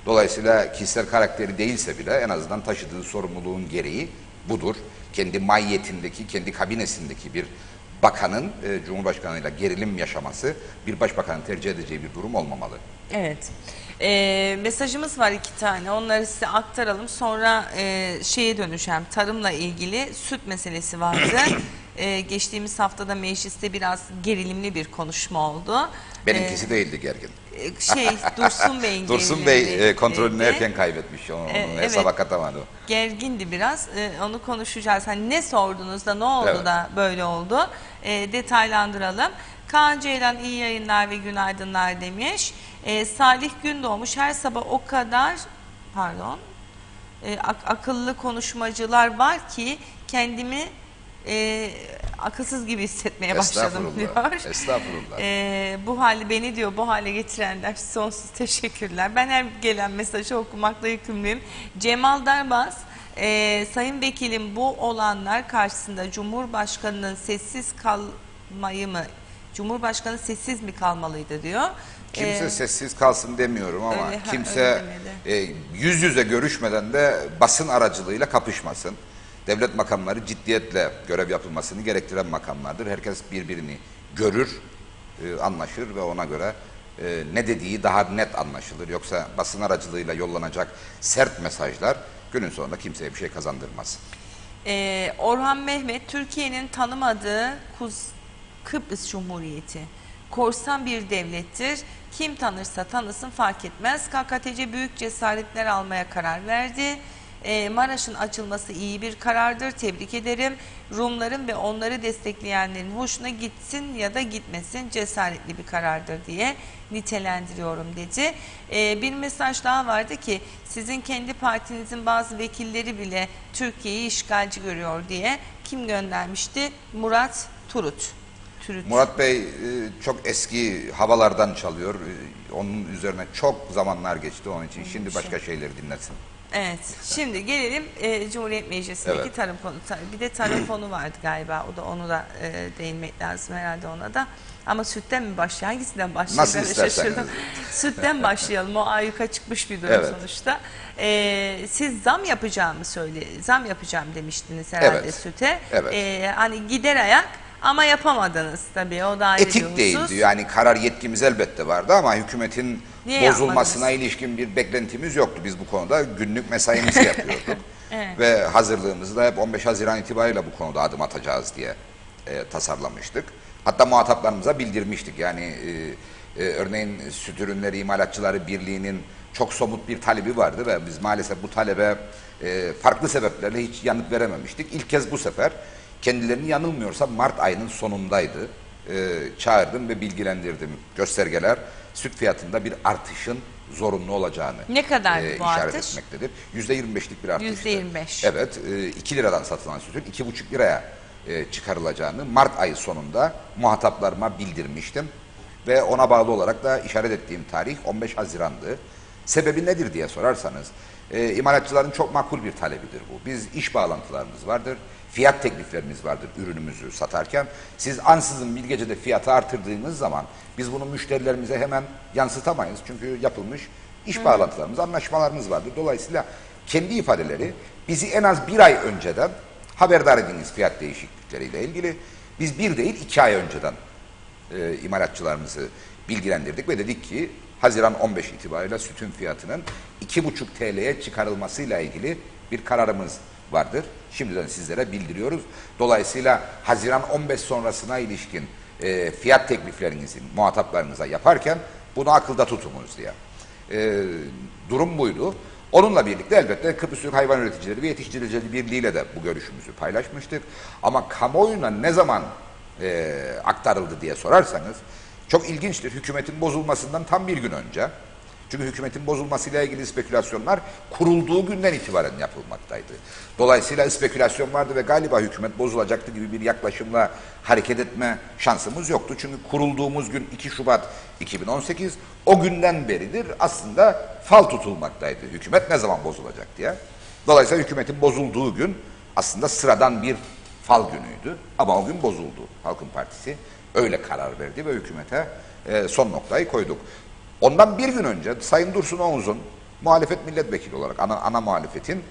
Speaker 2: Dolayısıyla kişisel karakteri değilse bile en azından taşıdığı sorumluluğun gereği budur. Kendi mahiyetindeki, kendi kabinesindeki bir bakanın Cumhurbaşkanıyla gerilim yaşaması bir başbakanın tercih edeceği bir durum olmamalı.
Speaker 1: Evet. Mesajımız var 2 tane. Onları size aktaralım. Sonra şeye dönüşen tarımla ilgili süt meselesi vardı. Geçtiğimiz haftada mecliste biraz gerilimli bir konuşma oldu.
Speaker 2: Benimkisi değildi gergin.
Speaker 1: Dursun Bey'in
Speaker 2: Dursun Bey kontrolünü erken kaybetmiş. Onu hesaba
Speaker 1: evet,
Speaker 2: katamadı.
Speaker 1: Gergindi biraz. Onu konuşacağız. Hani ne sordunuz da ne oldu
Speaker 2: evet,
Speaker 1: da böyle oldu? Detaylandıralım. Kaan Ceylan iyi yayınlar ve günaydınlar demiş. Salih Gündoğmuş her sabah o kadar akıllı konuşmacılar var ki kendimi akılsız gibi hissetmeye başladım diyor.
Speaker 2: Estağfurullah.
Speaker 1: Bu hali beni diyor bu hale getirenler sonsuz teşekkürler. Ben her gelen mesajı okumakla yükümlüyüm. Cemal Darbaz Sayın Vekilim bu olanlar karşısında Cumhurbaşkanı sessiz mi kalmalıydı diyor.
Speaker 2: Kimse sessiz kalsın demiyorum ama
Speaker 1: öyle
Speaker 2: kimse yüz yüze görüşmeden de basın aracılığıyla kapışmasın. Devlet makamları ciddiyetle görev yapılmasını gerektiren makamlardır. Herkes birbirini görür, anlaşır ve ona göre ne dediği daha net anlaşılır. Yoksa basın aracılığıyla yollanacak sert mesajlar günün sonunda kimseye bir şey kazandırmaz.
Speaker 1: Orhan Mehmet, Türkiye'nin tanımadığı Kıbrıs Cumhuriyeti korsan bir devlettir. Kim tanırsa tanısın fark etmez. KKTC büyük cesaretler almaya karar verdi. Maraş'ın açılması iyi bir karardır. Tebrik ederim. Rumların ve onları destekleyenlerin hoşuna gitsin ya da gitmesin cesaretli bir karardır diye nitelendiriyorum dedi. Bir mesaj daha vardı ki sizin kendi partinizin bazı vekilleri bile Türkiye'yi işgalci görüyor diye. Kim göndermişti? Murat Turut.
Speaker 2: Murat Bey çok eski havalardan çalıyor. Onun üzerine çok zamanlar geçti onun için. Şimdi başka şeyleri dinlesin.
Speaker 1: Evet. Şimdi gelelim Cumhuriyet Meclisi'ndeki
Speaker 2: Evet.
Speaker 1: tarım konu. Bir de tarım fonu vardı galiba. Onu da değinmek lazım herhalde ona da. Ama sütten mi başlayalım? Hangisinden başlayalım?
Speaker 2: Nasıl
Speaker 1: Ben de
Speaker 2: isterseniz.
Speaker 1: şaşırdım. Sütten başlayalım. O ayyuka çıkmış bir durum
Speaker 2: Evet.
Speaker 1: sonuçta. Siz zam yapacağım demiştiniz herhalde
Speaker 2: Evet.
Speaker 1: süte.
Speaker 2: Evet.
Speaker 1: Hani gider ayak ama yapamadınız tabii. O da ayrı bir
Speaker 2: Etik
Speaker 1: husus.
Speaker 2: değildi. Yani karar yetkimiz elbette vardı ama hükümetin
Speaker 1: Niye
Speaker 2: bozulmasına
Speaker 1: yapmadınız?
Speaker 2: ilişkin bir beklentimiz yoktu. Biz bu konuda günlük mesaimizi yapıyorduk.
Speaker 1: Evet.
Speaker 2: Ve hazırlığımızı da hep 15 Haziran itibariyle bu konuda adım atacağız diye tasarlamıştık. Hatta muhataplarımıza bildirmiştik. Yani örneğin Süt Ürünleri İmalatçıları Birliği'nin çok somut bir talebi vardı ve biz maalesef bu talebe farklı sebeplerle hiç yanıt verememiştik. İlk kez bu sefer kendilerini yanılmıyorsam Mart ayının sonundaydı. Çağırdım ve bilgilendirdim. Göstergeler süt fiyatında bir artışın zorunlu olacağını
Speaker 1: Ne kadar bu
Speaker 2: işaret
Speaker 1: artış?
Speaker 2: etmektedir. %25'lik bir artıştı.
Speaker 1: %25.
Speaker 2: Evet, 2 liradan satılan sütün 2,5 liraya çıkarılacağını Mart ayı sonunda muhataplarıma bildirmiştim. Ve ona bağlı olarak da işaret ettiğim tarih 15 Haziran'dı. Sebebi nedir diye sorarsanız, imalatçıların çok makul bir talebidir bu. Biz iş bağlantılarımız vardır, fiyat tekliflerimiz vardır ürünümüzü satarken. Siz ansızın bir gecede fiyatı artırdığınız zaman biz bunu müşterilerimize hemen yansıtamayız. Çünkü yapılmış iş bağlantılarımız, anlaşmalarımız vardır. Dolayısıyla kendi ifadeleri bizi en az bir ay önceden haberdar ediniz fiyat değişiklikleriyle ilgili. Biz bir değil 2 ay önceden imalatçılarımızı bilgilendirdik ve dedik ki Haziran 15 itibariyle sütün fiyatının 2,5 TL'ye çıkarılmasıyla ilgili bir kararımız vardır. Şimdiden sizlere bildiriyoruz. Dolayısıyla Haziran 15 sonrasına ilişkin fiyat tekliflerinizi muhataplarınıza yaparken bunu akılda tutunuz diye. Durum buydu. Onunla birlikte elbette Kıbrıs Türk Hayvan Üreticileri ve Yetiştiricileri Birliği ile de bu görüşümüzü paylaşmıştık. Ama kamuoyuna ne zaman aktarıldı diye sorarsanız çok ilginçtir. Hükümetin bozulmasından tam bir gün önce. Çünkü hükümetin bozulmasıyla ilgili spekülasyonlar kurulduğu günden itibaren yapılmaktaydı. Dolayısıyla spekülasyon vardı ve galiba hükümet bozulacaktı gibi bir yaklaşımla hareket etme şansımız yoktu. Çünkü kurulduğumuz gün 2 Şubat 2018, o günden beridir aslında fal tutulmaktaydı. Hükümet ne zaman bozulacak diye. Dolayısıyla hükümetin bozulduğu gün aslında sıradan bir fal günüydü. Ama o gün bozuldu. Halkın Partisi öyle karar verdi ve hükümete son noktayı koyduk. Ondan bir gün önce Sayın Dursun Oğuz'un muhalefet milletvekili olarak, ana muhalefetin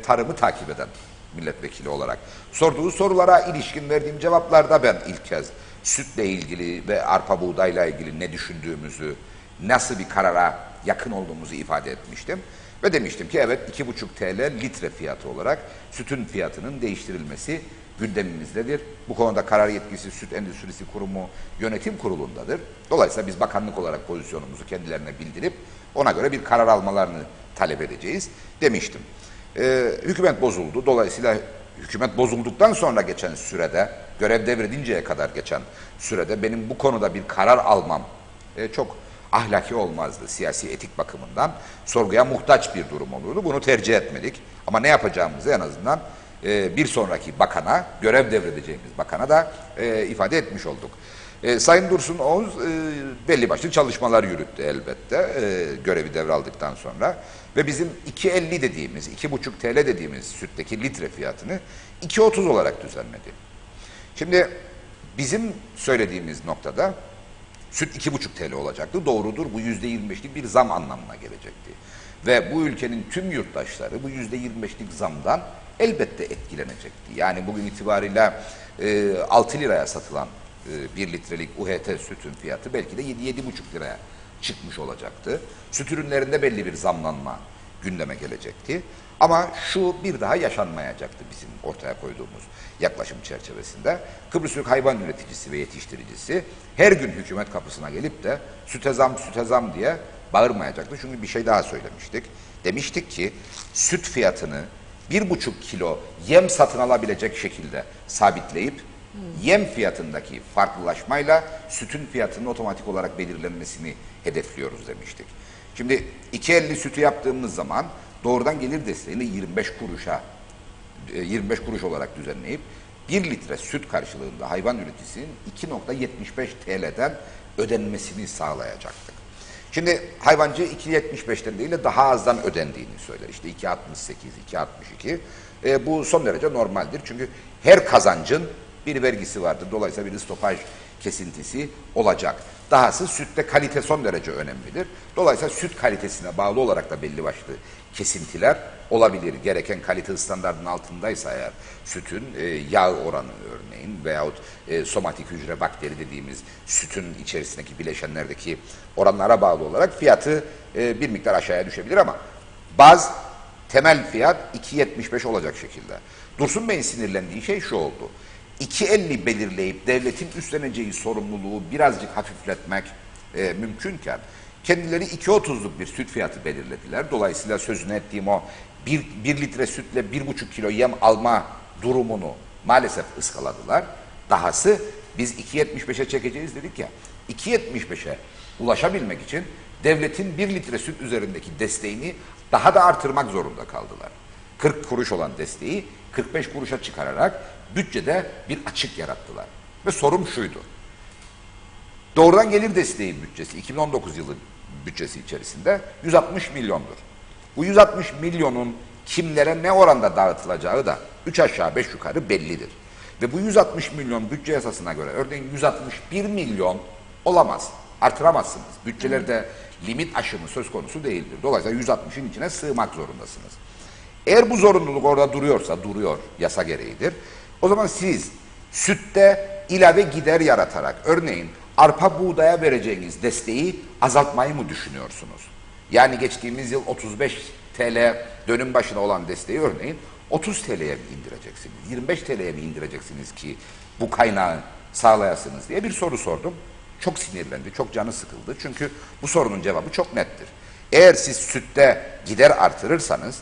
Speaker 2: tarımı takip eden milletvekili olarak sorduğu sorulara ilişkin verdiğim cevaplarda ben ilk kez sütle ilgili ve arpa buğdayla ilgili ne düşündüğümüzü, nasıl bir karara yakın olduğumuzu ifade etmiştim. Ve demiştim ki evet 2,5 TL litre fiyatı olarak sütün fiyatının değiştirilmesi gündemimizdedir. Bu konuda karar yetkisi Süt Endüstrisi Kurumu Yönetim Kurulu'ndadır. Dolayısıyla biz bakanlık olarak pozisyonumuzu kendilerine bildirip ona göre bir karar almalarını talep edeceğiz demiştim. Hükümet bozuldu. Dolayısıyla hükümet bozulduktan sonra geçen sürede, görev devredinceye kadar geçen sürede benim bu konuda bir karar almam çok ahlaki olmazdı siyasi etik bakımından. Sorguya muhtaç bir durum olurdu. Bunu tercih etmedik. Ama ne yapacağımızı en azından bir sonraki bakana, görev devredeceğimiz bakana da ifade etmiş olduk. Sayın Dursun Oğuz belli başlı çalışmalar yürüttü elbette görevi devraldıktan sonra. Ve bizim 2,50 dediğimiz, 2,5 TL dediğimiz sütteki litre fiyatını 2,30 olarak düzenledi. Şimdi bizim söylediğimiz noktada Süt 2,5 TL olacaktı. Doğrudur, bu %25'lik bir zam anlamına gelecekti. Ve bu ülkenin tüm yurttaşları bu %25'lik zamdan elbette etkilenecekti. Yani bugün itibariyle 6 liraya satılan 1 litrelik UHT sütün fiyatı belki de 7-7,5 liraya çıkmış olacaktı. Süt ürünlerinde belli bir zamlanma gündeme gelecekti. Ama şu bir daha yaşanmayacaktı bizim ortaya koyduğumuz yaklaşım çerçevesinde. Kıbrıs Türk hayvan üreticisi ve yetiştiricisi her gün hükümet kapısına gelip de süte zam, süte zam diye bağırmayacaktı. Çünkü bir şey daha söylemiştik. Demiştik ki süt fiyatını 1,5 kilo yem satın alabilecek şekilde sabitleyip yem fiyatındaki farklılaşmayla sütün fiyatının otomatik olarak belirlenmesini hedefliyoruz demiştik. Şimdi 2.50 sütü yaptığımız zaman doğrudan gelir desteğini 25 kuruş olarak düzenleyip 1 litre süt karşılığında hayvan üreticisinin 2,75 TL'den ödenmesini sağlayacaktık. Şimdi hayvancı 2,75'ten değil de daha azdan ödendiğini söyler. İşte 2,68, 2,62. Bu son derece normaldir. Çünkü her kazancın bir vergisi vardır. Dolayısıyla bir stopaj kesintisi olacak. Dahası sütte kalite son derece önemlidir. Dolayısıyla süt kalitesine bağlı olarak da belli başlı kesintiler olabilir. Gereken kalite standartının altındaysa eğer sütün yağ oranı örneğin veyahut somatik hücre bakteri dediğimiz sütün içerisindeki bileşenlerdeki oranlara bağlı olarak fiyatı bir miktar aşağıya düşebilir ama temel fiyat 2,75 olacak şekilde. Dursun Bey'in sinirlendiği şey şu oldu. 2,50 belirleyip devletin üstleneceği sorumluluğu birazcık hafifletmek mümkünken kendileri 2,30'luk bir süt fiyatı belirlediler. Dolayısıyla sözünü ettiğim o 1 litre sütle 1,5 kilo yem alma durumunu maalesef ıskaladılar. Dahası biz 2,75'e çekeceğiz dedik ya. 2,75'e ulaşabilmek için devletin 1 litre süt üzerindeki desteğini daha da artırmak zorunda kaldılar. 40 kuruş olan desteği 45 kuruşa çıkararak bütçede bir açık yarattılar. Ve sorum şuydu. Doğrudan gelir desteği bütçesi 2019 yılı bütçesi içerisinde 160 milyondur. Bu 160 milyonun kimlere ne oranda dağıtılacağı da 3 aşağı 5 yukarı bellidir. Ve bu 160 milyon bütçe yasasına göre örneğin 161 milyon olamaz. Artıramazsınız. Bütçelerde limit aşımı söz konusu değildir. Dolayısıyla 160'ın içine sığmak zorundasınız. Eğer bu zorunluluk orada duruyorsa, duruyor, yasa gereğidir. O zaman siz sütte ilave gider yaratarak, örneğin arpa buğdaya vereceğiniz desteği azaltmayı mı düşünüyorsunuz? Yani geçtiğimiz yıl 35 TL dönüm başına olan desteği örneğin 30 TL'ye mi indireceksiniz? 25 TL'ye mi indireceksiniz ki bu kaynağı sağlayasınız diye bir soru sordum. Çok sinirlendi, çok canı sıkıldı. Çünkü bu sorunun cevabı çok nettir. Eğer siz sütte gider artırırsanız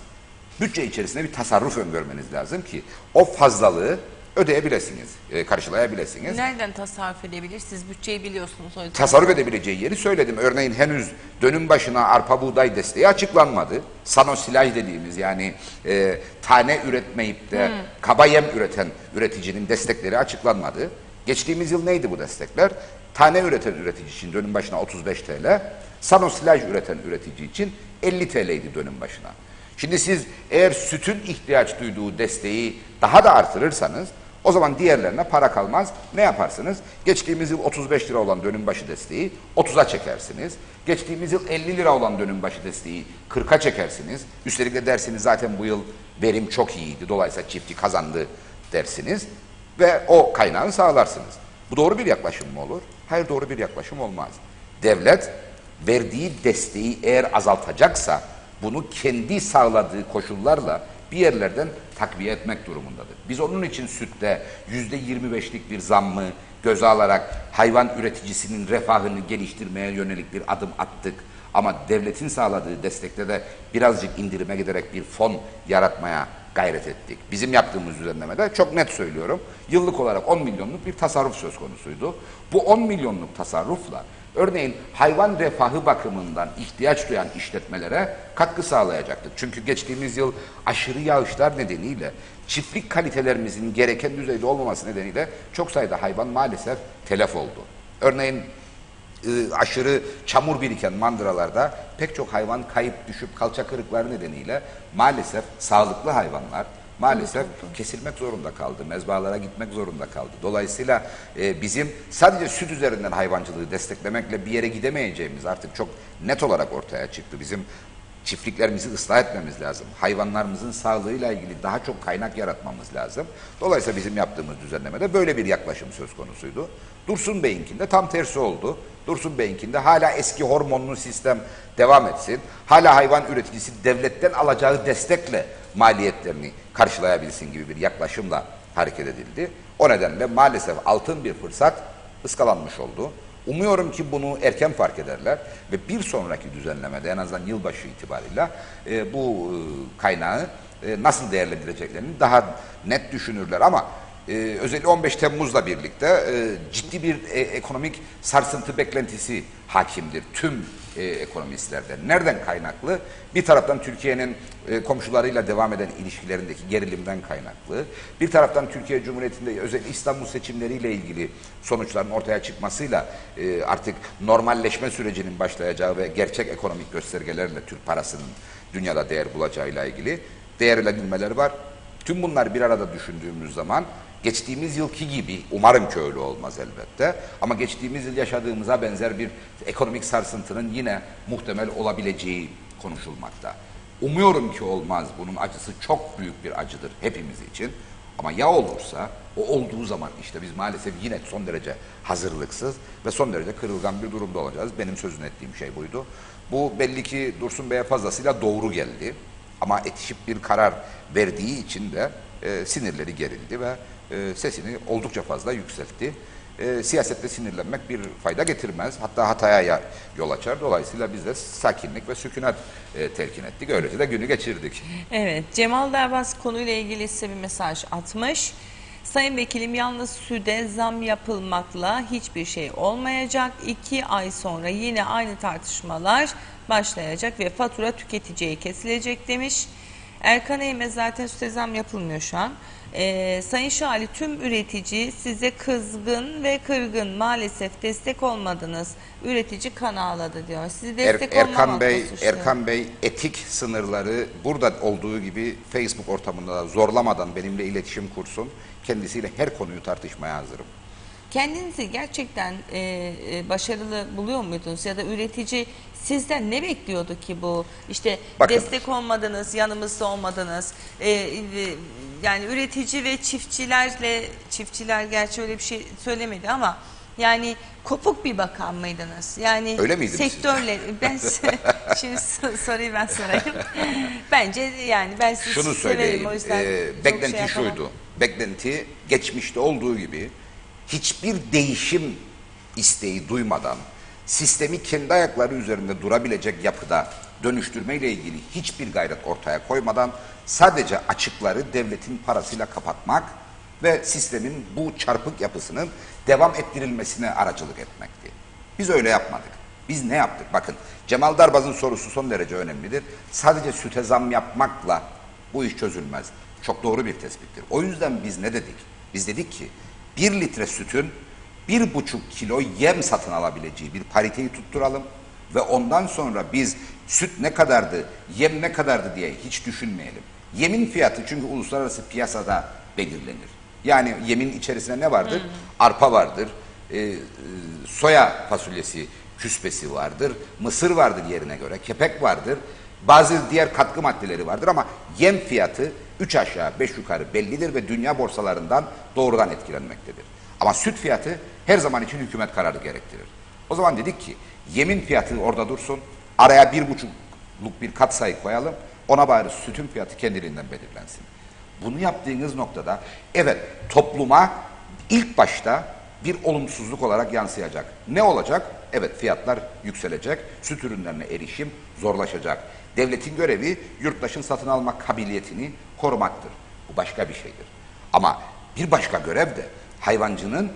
Speaker 2: bütçe içerisinde bir tasarruf öngörmeniz lazım ki o fazlalığı ödeyebilirsiniz, karşılayabilirsiniz.
Speaker 1: Nereden tasarruf edebilir? Siz bütçeyi biliyorsunuz. O yüzden.
Speaker 2: Tasarruf edebileceği yeri söyledim. Örneğin henüz dönüm başına arpa buğday desteği açıklanmadı. Sanosilaj dediğimiz yani tane üretmeyip de kaba yem üreten üreticinin destekleri açıklanmadı. Geçtiğimiz yıl neydi bu destekler? Tane üreten üretici için dönüm başına 35 TL, sanosilaj üreten üretici için 50 TL'ydi dönüm başına. Şimdi siz eğer sütün ihtiyaç duyduğu desteği daha da artırırsanız o zaman diğerlerine para kalmaz. Ne yaparsınız? Geçtiğimiz yıl 35 lira olan dönüm başı desteği 30'a çekersiniz. Geçtiğimiz yıl 50 lira olan dönüm başı desteği 40'a çekersiniz. Üstelik de dersiniz zaten bu yıl verim çok iyiydi. Dolayısıyla çiftçi kazandı dersiniz ve o kaynağı sağlarsınız. Bu doğru bir yaklaşım mı olur? Hayır, doğru bir yaklaşım olmaz. Devlet verdiği desteği eğer azaltacaksa bunu kendi sağladığı koşullarla bir yerlerden takviye etmek durumundadır. Biz onun için sütte %25'lik bir zammı göze alarak hayvan üreticisinin refahını geliştirmeye yönelik bir adım attık. Ama devletin sağladığı destekte de birazcık indirime giderek bir fon yaratmaya gayret ettik. Bizim yaptığımız düzenlemede çok net söylüyorum, yıllık olarak 10 milyonluk bir tasarruf söz konusuydu. Bu 10 milyonluk tasarrufla örneğin hayvan refahı bakımından ihtiyaç duyan işletmelere katkı sağlayacaktık. Çünkü geçtiğimiz yıl aşırı yağışlar nedeniyle çiftlik kalitelerimizin gereken düzeyde olmaması nedeniyle çok sayıda hayvan maalesef telef oldu. Örneğin aşırı çamur biriken mandıralarda pek çok hayvan kayıp düşüp kalça kırıkları nedeniyle maalesef sağlıklı hayvanlar maalesef kesilmek zorunda kaldı. Mezbahalara gitmek zorunda kaldı. Dolayısıyla bizim sadece süt üzerinden hayvancılığı desteklemekle bir yere gidemeyeceğimiz artık çok net olarak ortaya çıktı. Bizim çiftliklerimizi ıslah etmemiz lazım. Hayvanlarımızın sağlığıyla ilgili daha çok kaynak yaratmamız lazım. Dolayısıyla bizim yaptığımız düzenlemede böyle bir yaklaşım söz konusuydu. Dursun Bey'inkinde tam tersi oldu. Dursun Bey'inkinde hala eski hormonlu sistem devam etsin. Hala hayvan üreticisi devletten alacağı destekle maliyetlerini karşılayabilsin gibi bir yaklaşımla hareket edildi. O nedenle maalesef altın bir fırsat ıskalanmış oldu. Umuyorum ki bunu erken fark ederler ve bir sonraki düzenlemede en azından yılbaşı itibarıyla bu kaynağı nasıl değerlendireceklerini daha net düşünürler. Ama özellikle 15 Temmuz'la birlikte ciddi bir ekonomik sarsıntı beklentisi hakimdir tüm ekonomistlerden. Nereden kaynaklı? Bir taraftan Türkiye'nin komşularıyla devam eden ilişkilerindeki gerilimden kaynaklı. Bir taraftan Türkiye Cumhuriyeti'nde özellikle İstanbul seçimleriyle ilgili sonuçların ortaya çıkmasıyla artık normalleşme sürecinin başlayacağı ve gerçek ekonomik göstergelerle Türk parasının dünyada değer bulacağıyla ilgili değerlendirmeler var. Tüm bunlar bir arada düşündüğümüz zaman geçtiğimiz yılki gibi, umarım ki öyle olmaz elbette, ama geçtiğimiz yıl yaşadığımıza benzer bir ekonomik sarsıntının yine muhtemel olabileceği konuşulmakta. Umuyorum ki olmaz. Bunun acısı çok büyük bir acıdır hepimiz için. Ama ya olursa, o olduğu zaman işte biz maalesef yine son derece hazırlıksız ve son derece kırılgan bir durumda olacağız. Benim sözünü ettiğim şey buydu. Bu belli ki Dursun Bey'e fazlasıyla doğru geldi. Ama etişip bir karar verdiği için de sinirleri gerildi ve sesini oldukça fazla yükseltti. Siyasette sinirlenmek bir fayda getirmez. Hatta hataya yol açar. Dolayısıyla biz de sakinlik ve sükunet telkin ettik. Öylece de günü geçirdik.
Speaker 1: Evet, Cemal Derbas konuyla ilgili size bir mesaj atmış. Sayın Vekilim, yalnız süde zam yapılmakla hiçbir şey olmayacak. 2 ay sonra yine aynı tartışmalar başlayacak ve fatura tüketiciye kesilecek demiş. Erkan Eymez, zaten süte zam yapılmıyor şu an. Sayın Şahali, tüm üretici size kızgın ve kırgın, maalesef destek olmadınız. Üretici kan ağladı diyor. Sizi destek olmamakla suçluyor.
Speaker 2: Erkan Bey etik sınırları burada olduğu gibi Facebook ortamında da zorlamadan benimle iletişim kursun. Kendisiyle her konuyu tartışmaya hazırım.
Speaker 1: Kendinizi gerçekten başarılı buluyor muydunuz? Ya da üretici sizden ne bekliyordu ki bu? İşte
Speaker 2: Bakın,
Speaker 1: destek olmadınız, yanımızda olmadınız. Yani üretici ve çiftçiler gerçi öyle bir şey söylemedi ama yani kopuk bir bakan mıydınız? Yani
Speaker 2: öyle miydim
Speaker 1: sektörle ben şimdi soruyu ben sorayım. Bence yani ben sizi
Speaker 2: şunu
Speaker 1: severim,
Speaker 2: söyleyeyim.
Speaker 1: o yüzden
Speaker 2: Beklenti şuydu. Beklenti geçmişte olduğu gibi hiçbir değişim isteği duymadan sistemi kendi ayakları üzerinde durabilecek yapıda dönüştürmeyle ilgili hiçbir gayret ortaya koymadan sadece açıkları devletin parasıyla kapatmak ve sistemin bu çarpık yapısının devam ettirilmesine aracılık etmekti. Biz öyle yapmadık. Biz ne yaptık? Bakın, Cemal Darbaz'ın sorusu son derece önemlidir. Sadece süte zam yapmakla bu iş çözülmez. Çok doğru bir tespittir. O yüzden biz ne dedik? Biz dedik ki 1 litre sütün 1,5 kilo yem satın alabileceği bir pariteyi tutturalım ve ondan sonra biz süt ne kadardı, yem ne kadardı diye hiç düşünmeyelim. Yemin fiyatı çünkü uluslararası piyasada belirlenir. Yani yemin içerisinde ne vardır? Arpa vardır, soya fasulyesi, küspesi vardır, mısır vardır yerine göre, kepek vardır, bazı diğer katkı maddeleri vardır ama yem fiyatı 3 aşağı 5 yukarı bellidir ve dünya borsalarından doğrudan etkilenmektedir. Ama süt fiyatı her zaman için hükümet kararı gerektirir. O zaman dedik ki yemin fiyatı orada dursun, araya 1,5'luk bir katsayı koyalım, ona bari sütün fiyatı kendiliğinden belirlensin. Bunu yaptığınız noktada evet topluma ilk başta bir olumsuzluk olarak yansıyacak. Ne olacak? Evet fiyatlar yükselecek, süt ürünlerine erişim zorlaşacak. Devletin görevi yurttaşın satın alma kabiliyetini korumaktır. Bu başka bir şeydir. Ama bir başka görev de hayvancının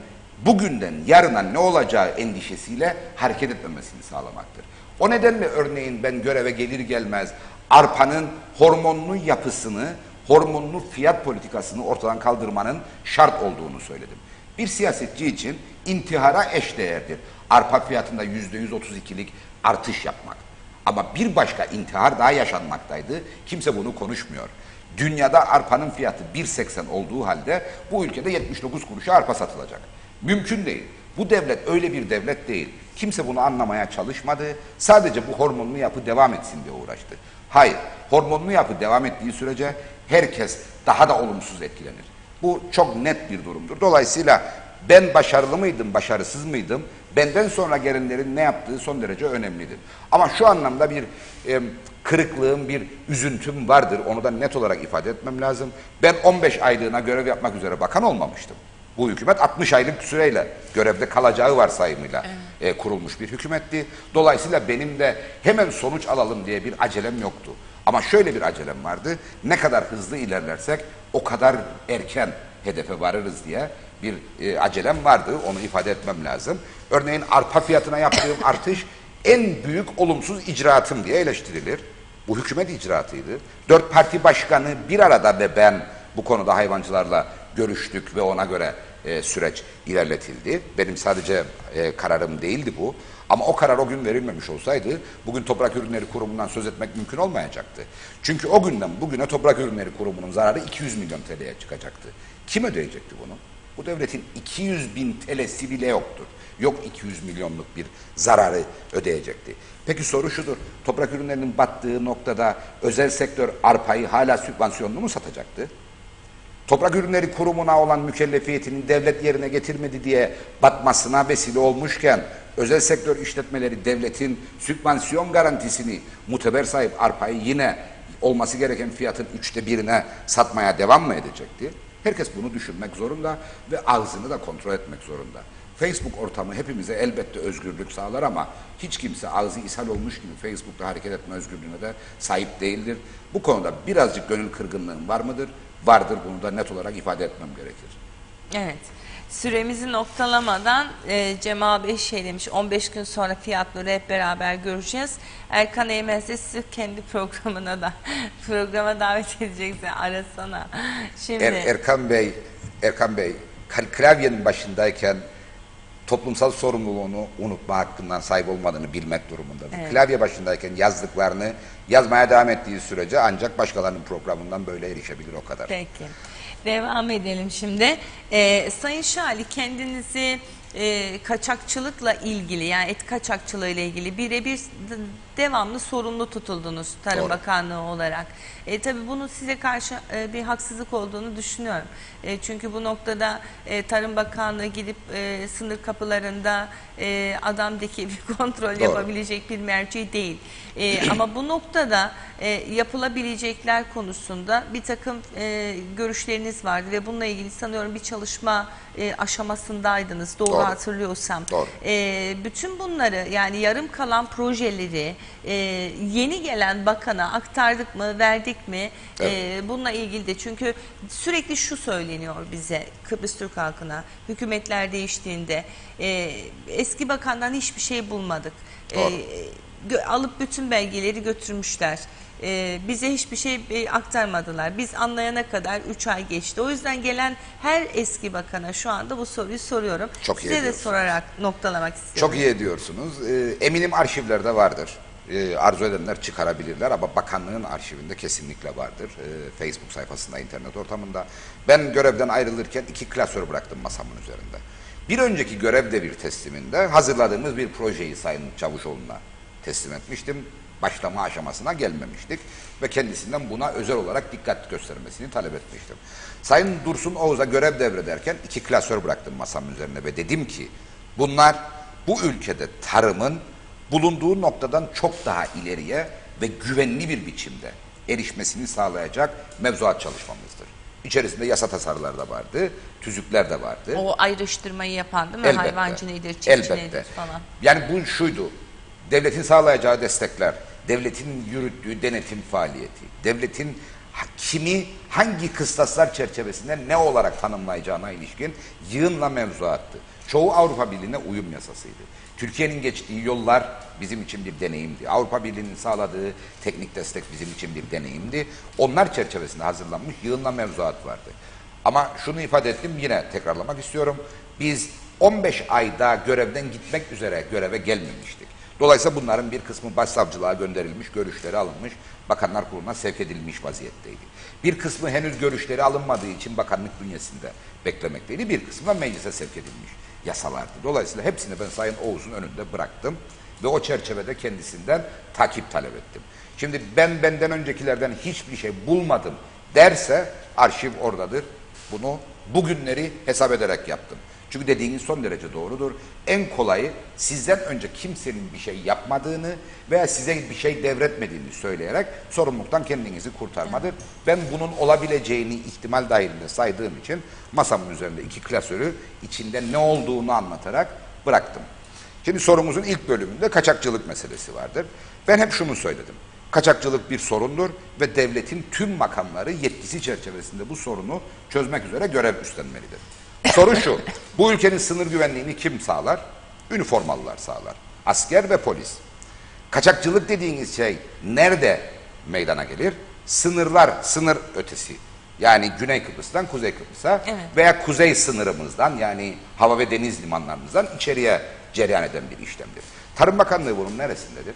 Speaker 2: bugünden yarına ne olacağı endişesiyle hareket etmemesini sağlamaktır. O nedenle örneğin ben göreve gelir gelmez arpanın hormonlu yapısını, hormonlu fiyat politikasını ortadan kaldırmanın şart olduğunu söyledim. Bir siyasetçi için intihara eşdeğerdir arpa fiyatında %132'lik artış yapmak. Ama bir başka intihar daha yaşanmaktaydı. Kimse bunu konuşmuyor. Dünyada arpanın fiyatı 1.80 olduğu halde bu ülkede 79 kuruşa arpa satılacak. Mümkün değil. Bu devlet öyle bir devlet değil. Kimse bunu anlamaya çalışmadı. Sadece bu hormonlu yapı devam etsin diye uğraştı. Hayır, hormonlu yapı devam ettiği sürece herkes daha da olumsuz etkilenir. Bu çok net bir durumdur. Dolayısıyla ben başarılı mıydım, başarısız mıydım? Benden sonra gelenlerin ne yaptığı son derece önemlidir. Ama şu anlamda bir kırıklığım, bir üzüntüm vardır. Onu da net olarak ifade etmem lazım. Ben 15 aylığına görev yapmak üzere bakan olmamıştım. Bu hükümet 60 aylık süreyle görevde kalacağı varsayımıyla kurulmuş bir hükümetti. Dolayısıyla benim de hemen sonuç alalım diye bir acelem yoktu. Ama şöyle bir acelem vardı. Ne kadar hızlı ilerlersek o kadar erken hedefe varırız diye bir acelem vardı. Onu ifade etmem lazım. Örneğin arpa fiyatına yaptığım artış en büyük olumsuz icraatım diye eleştirilir. Bu hükümet icraatıydı. 4 parti başkanı bir arada ve ben bu konuda hayvancılarla görüştük ve ona göre süreç ilerletildi. Benim sadece kararım değildi bu. Ama o karar o gün verilmemiş olsaydı bugün Toprak Ürünleri Kurumu'ndan söz etmek mümkün olmayacaktı. Çünkü o günden bugüne Toprak Ürünleri Kurumu'nun zararı 200 milyon TL'ye çıkacaktı. Kim ödeyecekti bunu? Bu devletin 200 bin TL'si bile yoktur. Yok 200 milyonluk bir zararı ödeyecekti. Peki soru şudur. Toprak ürünlerinin battığı noktada özel sektör arpayı hala sübvansiyonlu mu satacaktı? Toprak Ürünleri Kurumu'na olan mükellefiyetini devlet yerine getirmedi diye batmasına vesile olmuşken özel sektör işletmeleri devletin sübvansiyon garantisini muteber sahip arpayı yine olması gereken fiyatın 1/3'üne satmaya devam mı edecekti? Herkes bunu düşünmek zorunda ve ağzını da kontrol etmek zorunda. Facebook ortamı hepimize elbette özgürlük sağlar ama hiç kimse ağzı ishal olmuş gibi Facebook'ta hareket etme özgürlüğüne de sahip değildir. Bu konuda birazcık gönül kırgınlığım var mıdır? Vardır, bunu da net olarak ifade etmem gerekir.
Speaker 1: Evet. Süremizi noktalamadan Cemal Bey şey demiş, 15 gün sonra fiyatları hep beraber göreceğiz. Erkan Eğmez de sizi kendi programa davet edecekse arasana. Şimdi
Speaker 2: Erkan Bey klavyenin başındayken toplumsal sorumluluğunu unutma hakkından sahip olmadığını bilmek durumundadır.
Speaker 1: Evet.
Speaker 2: Klavye başındayken yazdıklarını yazmaya devam ettiği sürece ancak başkalarının programından böyle erişebilir, o kadar.
Speaker 1: Peki. Devam edelim şimdi. Sayın Şali, kendinizi kaçakçılıkla ilgili, yani et kaçakçılığı ile ilgili birebir devamlı sorumlu tutuldunuz Tarım
Speaker 2: Doğru.
Speaker 1: Bakanlığı olarak. Tabii bunun size karşı bir haksızlık olduğunu düşünüyorum. Çünkü bu noktada Tarım Bakanlığı gidip sınır kapılarında adam deki bir kontrol
Speaker 2: Doğru.
Speaker 1: yapabilecek bir merci değil. Ama bu noktada yapılabilecekler konusunda bir takım görüşleriniz vardı ve bununla ilgili sanıyorum bir çalışma aşamasındaydınız. Doğru,
Speaker 2: Doğru.
Speaker 1: hatırlıyorsam.
Speaker 2: Doğru.
Speaker 1: Bütün bunları, yani yarım kalan projeleri yeni gelen bakana aktardık mı, verdik mi?
Speaker 2: Evet.
Speaker 1: Bununla ilgili de, çünkü sürekli şu söyleniyor bize, Kıbrıs Türk halkına, hükümetler değiştiğinde eski bakandan hiçbir şey bulmadık. Alıp bütün belgeleri götürmüşler. Bize hiçbir şey aktarmadılar. Biz anlayana kadar 3 ay geçti. O yüzden gelen her eski bakana şu anda bu soruyu soruyorum.
Speaker 2: Çok iyi
Speaker 1: Size de
Speaker 2: ediyorsunuz.
Speaker 1: sorarak noktalamak istiyorum.
Speaker 2: Çok iyi ediyorsunuz. Eminim arşivlerde vardır. Arzu edenler çıkarabilirler ama bakanlığın arşivinde kesinlikle vardır. Facebook sayfasında, internet ortamında. Ben görevden ayrılırken 2 klasör bıraktım masamın üzerinde. Bir önceki görev devir tesliminde hazırladığımız bir projeyi Sayın Çavuşoğlu'na teslim etmiştim. Başlama aşamasına gelmemiştik ve kendisinden buna özel olarak dikkat göstermesini talep etmiştim. Sayın Dursun Oğuz'a görev devrederken 2 klasör bıraktım masamın üzerine ve dedim ki bunlar bu ülkede tarımın bulunduğu noktadan çok daha ileriye ve güvenli bir biçimde erişmesini sağlayacak mevzuat çalışmamızdır. İçerisinde yasa tasarıları da vardı, tüzükler de vardı.
Speaker 1: O ayrıştırmayı yapan değil mi?
Speaker 2: Elbette.
Speaker 1: Hayvancı nedir, çiftçi nedir falan.
Speaker 2: Yani bu şuydu, devletin sağlayacağı destekler, devletin yürüttüğü denetim faaliyeti, devletin kimi hangi kıstaslar çerçevesinde ne olarak tanımlayacağına ilişkin yığınla mevzuattı. Çoğu Avrupa Birliği'ne uyum yasasıydı. Türkiye'nin geçtiği yollar bizim için bir deneyimdi. Avrupa Birliği'nin sağladığı teknik destek bizim için bir deneyimdi. Onlar çerçevesinde hazırlanmış yığınla mevzuat vardı. Ama şunu ifade ettim, yine tekrarlamak istiyorum. Biz 15 ayda görevden gitmek üzere göreve gelmemiştik. Dolayısıyla bunların bir kısmı başsavcılığa gönderilmiş, görüşleri alınmış, Bakanlar Kurulu'na sevk edilmiş vaziyetteydi. Bir kısmı henüz görüşleri alınmadığı için bakanlık bünyesinde beklemekteydi. Bir kısmı da meclise sevk edilmiş yasalardı. Dolayısıyla hepsini ben Sayın Oğuz'un önünde bıraktım ve o çerçevede kendisinden takip talep ettim. Şimdi benden öncekilerden hiçbir şey bulmadım derse arşiv oradadır. Bunu bugünleri hesap ederek yaptım. Çünkü dediğiniz son derece doğrudur. En kolayı sizden önce kimsenin bir şey yapmadığını veya size bir şey devretmediğini söyleyerek sorumluluktan kendinizi kurtarmadır. Ben bunun olabileceğini ihtimal dahilinde saydığım için masamın üzerinde 2 klasörü içinde ne olduğunu anlatarak bıraktım. Şimdi sorumuzun ilk bölümünde kaçakçılık meselesi vardır. Ben hep şunu söyledim. Kaçakçılık bir sorundur ve devletin tüm makamları yetkisi çerçevesinde bu sorunu çözmek üzere görev üstlenmelidir. Soru şu, bu ülkenin sınır güvenliğini kim sağlar? Üniformalılar sağlar. Asker ve polis. Kaçakçılık dediğiniz şey nerede meydana gelir? Sınırlar, sınır ötesi. Yani Güney Kıbrıs'tan Kuzey Kıbrıs'a veya kuzey sınırımızdan yani hava ve deniz limanlarımızdan içeriye cereyan eden bir işlemdir. Tarım Bakanlığı bunun neresindedir?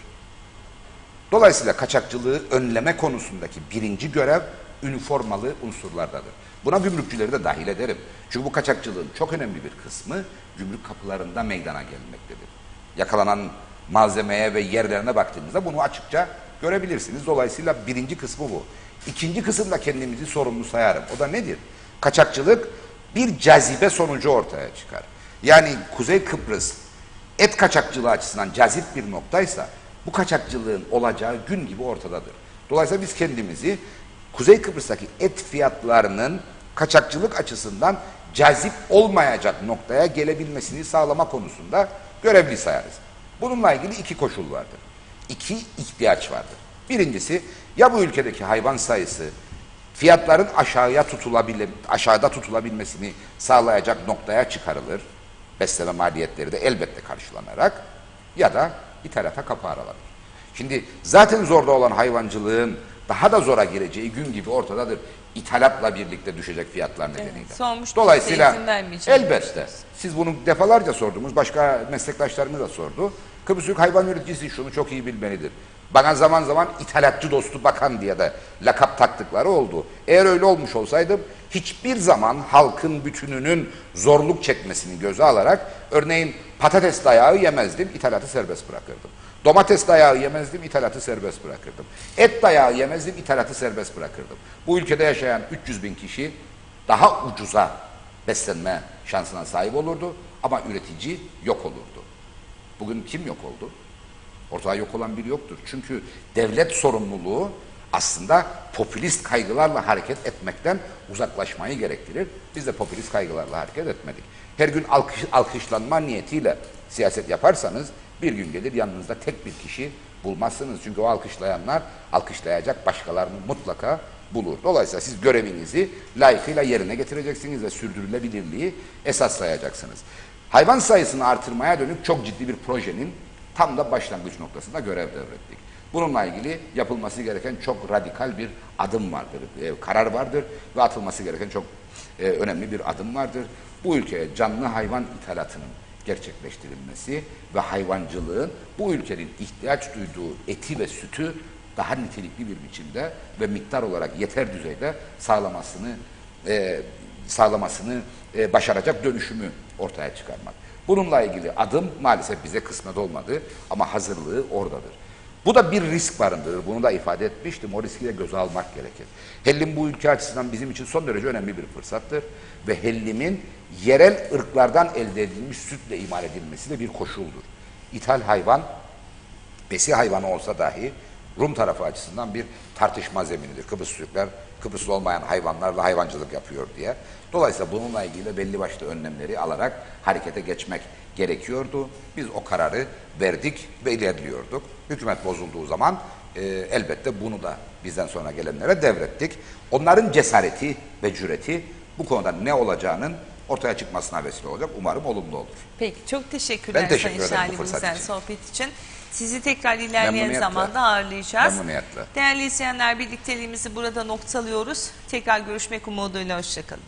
Speaker 2: Dolayısıyla kaçakçılığı önleme konusundaki birinci görev üniformalı unsurlardadır. Buna gümrükçüleri de dahil ederim. Çünkü bu kaçakçılığın çok önemli bir kısmı gümrük kapılarında meydana gelmektedir. Yakalanan malzemeye ve yerlerine baktığınızda bunu açıkça görebilirsiniz. Dolayısıyla birinci kısmı bu. İkinci kısımda kendimizi sorumlu sayarım. O da nedir? Kaçakçılık bir cazibe sonucu ortaya çıkar. Yani Kuzey Kıbrıs et kaçakçılığı açısından cazip bir noktaysa bu kaçakçılığın olacağı gün gibi ortadadır. Dolayısıyla biz kendimizi Kuzey Kıbrıs'taki et fiyatlarının kaçakçılık açısından cazip olmayacak noktaya gelebilmesini sağlama konusunda görevli sayarız. Bununla ilgili 2 koşul vardır. 2 ihtiyaç vardır. Birincisi ya bu ülkedeki hayvan sayısı fiyatların aşağıda tutulabilmesini sağlayacak noktaya çıkarılır. Besleme maliyetleri de elbette karşılanarak ya da ithalata kapı aralanır. Şimdi zaten zorda olan hayvancılığın daha da zora gireceği gün gibi ortadadır. İthalatla birlikte düşecek fiyatlar nedeniyle. Dolayısıyla elbette siz bunu defalarca sordunuz, başka meslektaşlarımız da sordu. Kıbrıs Türk hayvan üreticisi şunu çok iyi bilmelidir. Bana zaman zaman ithalatçı dostu bakan diye de lakap taktıkları oldu. Eğer öyle olmuş olsaydım hiçbir zaman halkın bütününün zorluk çekmesini göze alarak örneğin patates dayağı yemezdim, ithalatı serbest bırakırdım. Domates dayağı yemezdim, ithalatı serbest bırakırdım. Et dayağı yemezdim, ithalatı serbest bırakırdım. Bu ülkede yaşayan 300 bin kişi daha ucuza beslenme şansına sahip olurdu ama üretici yok olurdu. Bugün kim yok oldu? Ortada yok olan biri yoktur. Çünkü devlet sorumluluğu aslında popülist kaygılarla hareket etmekten uzaklaşmayı gerektirir. Biz de popülist kaygılarla hareket etmedik. Her gün alkışlanma niyetiyle siyaset yaparsanız bir gün gelir yanınızda tek bir kişi bulmazsınız. Çünkü o alkışlayanlar alkışlayacak başkalarını mutlaka bulur. Dolayısıyla siz görevinizi layıkıyla yerine getireceksiniz ve sürdürülebilirliği esas sayacaksınız. Hayvan sayısını artırmaya dönük çok ciddi bir projenin tam da başlangıç noktasında görev devrettik. Bununla ilgili yapılması gereken çok radikal bir adım vardır, karar vardır ve atılması gereken çok önemli bir adım vardır. Bu ülkeye canlı hayvan ithalatının gerçekleştirilmesi ve hayvancılığın bu ülkenin ihtiyaç duyduğu eti ve sütü daha nitelikli bir biçimde ve miktar olarak yeter düzeyde sağlamasını başaracak dönüşümü ortaya çıkarmak. Bununla ilgili adım maalesef bize kısmet olmadı ama hazırlığı oradadır. Bu da bir risk barındırır. Bunu da ifade etmiştim. O riski de göze almak gerekir. Hellim bu ülke açısından bizim için son derece önemli bir fırsattır. Ve hellimin yerel ırklardan elde edilmiş sütle imal edilmesi de bir koşuldur. İthal hayvan, besi hayvanı olsa dahi Rum tarafı açısından bir tartışma zeminidir. Kıbrıs Türkler, Kıbrıslı olmayan hayvanlarla hayvancılık yapıyor diye. Dolayısıyla bununla ilgili belli başlı önlemleri alarak harekete geçmek gerekiyordu. Biz o kararı verdik ve ilerliyorduk. Hükümet bozulduğu zaman elbette bunu da bizden sonra gelenlere devrettik. Onların cesareti ve cüreti bu konuda ne olacağının ortaya çıkmasına vesile olacak. Umarım olumlu olur.
Speaker 1: Peki çok teşekkürler
Speaker 2: Ben teşekkür
Speaker 1: Sayın
Speaker 2: ederim
Speaker 1: Şahin
Speaker 2: bu fırsat için.
Speaker 1: sohbet için. Sizi tekrar ilerleyen
Speaker 2: Memnuniyetle.
Speaker 1: zamanda ağırlayacağız.
Speaker 2: Memnuniyetle.
Speaker 1: Değerli izleyenler birlikteliğimizi burada noktalıyoruz. Tekrar görüşmek umuduyla hoşçakalın.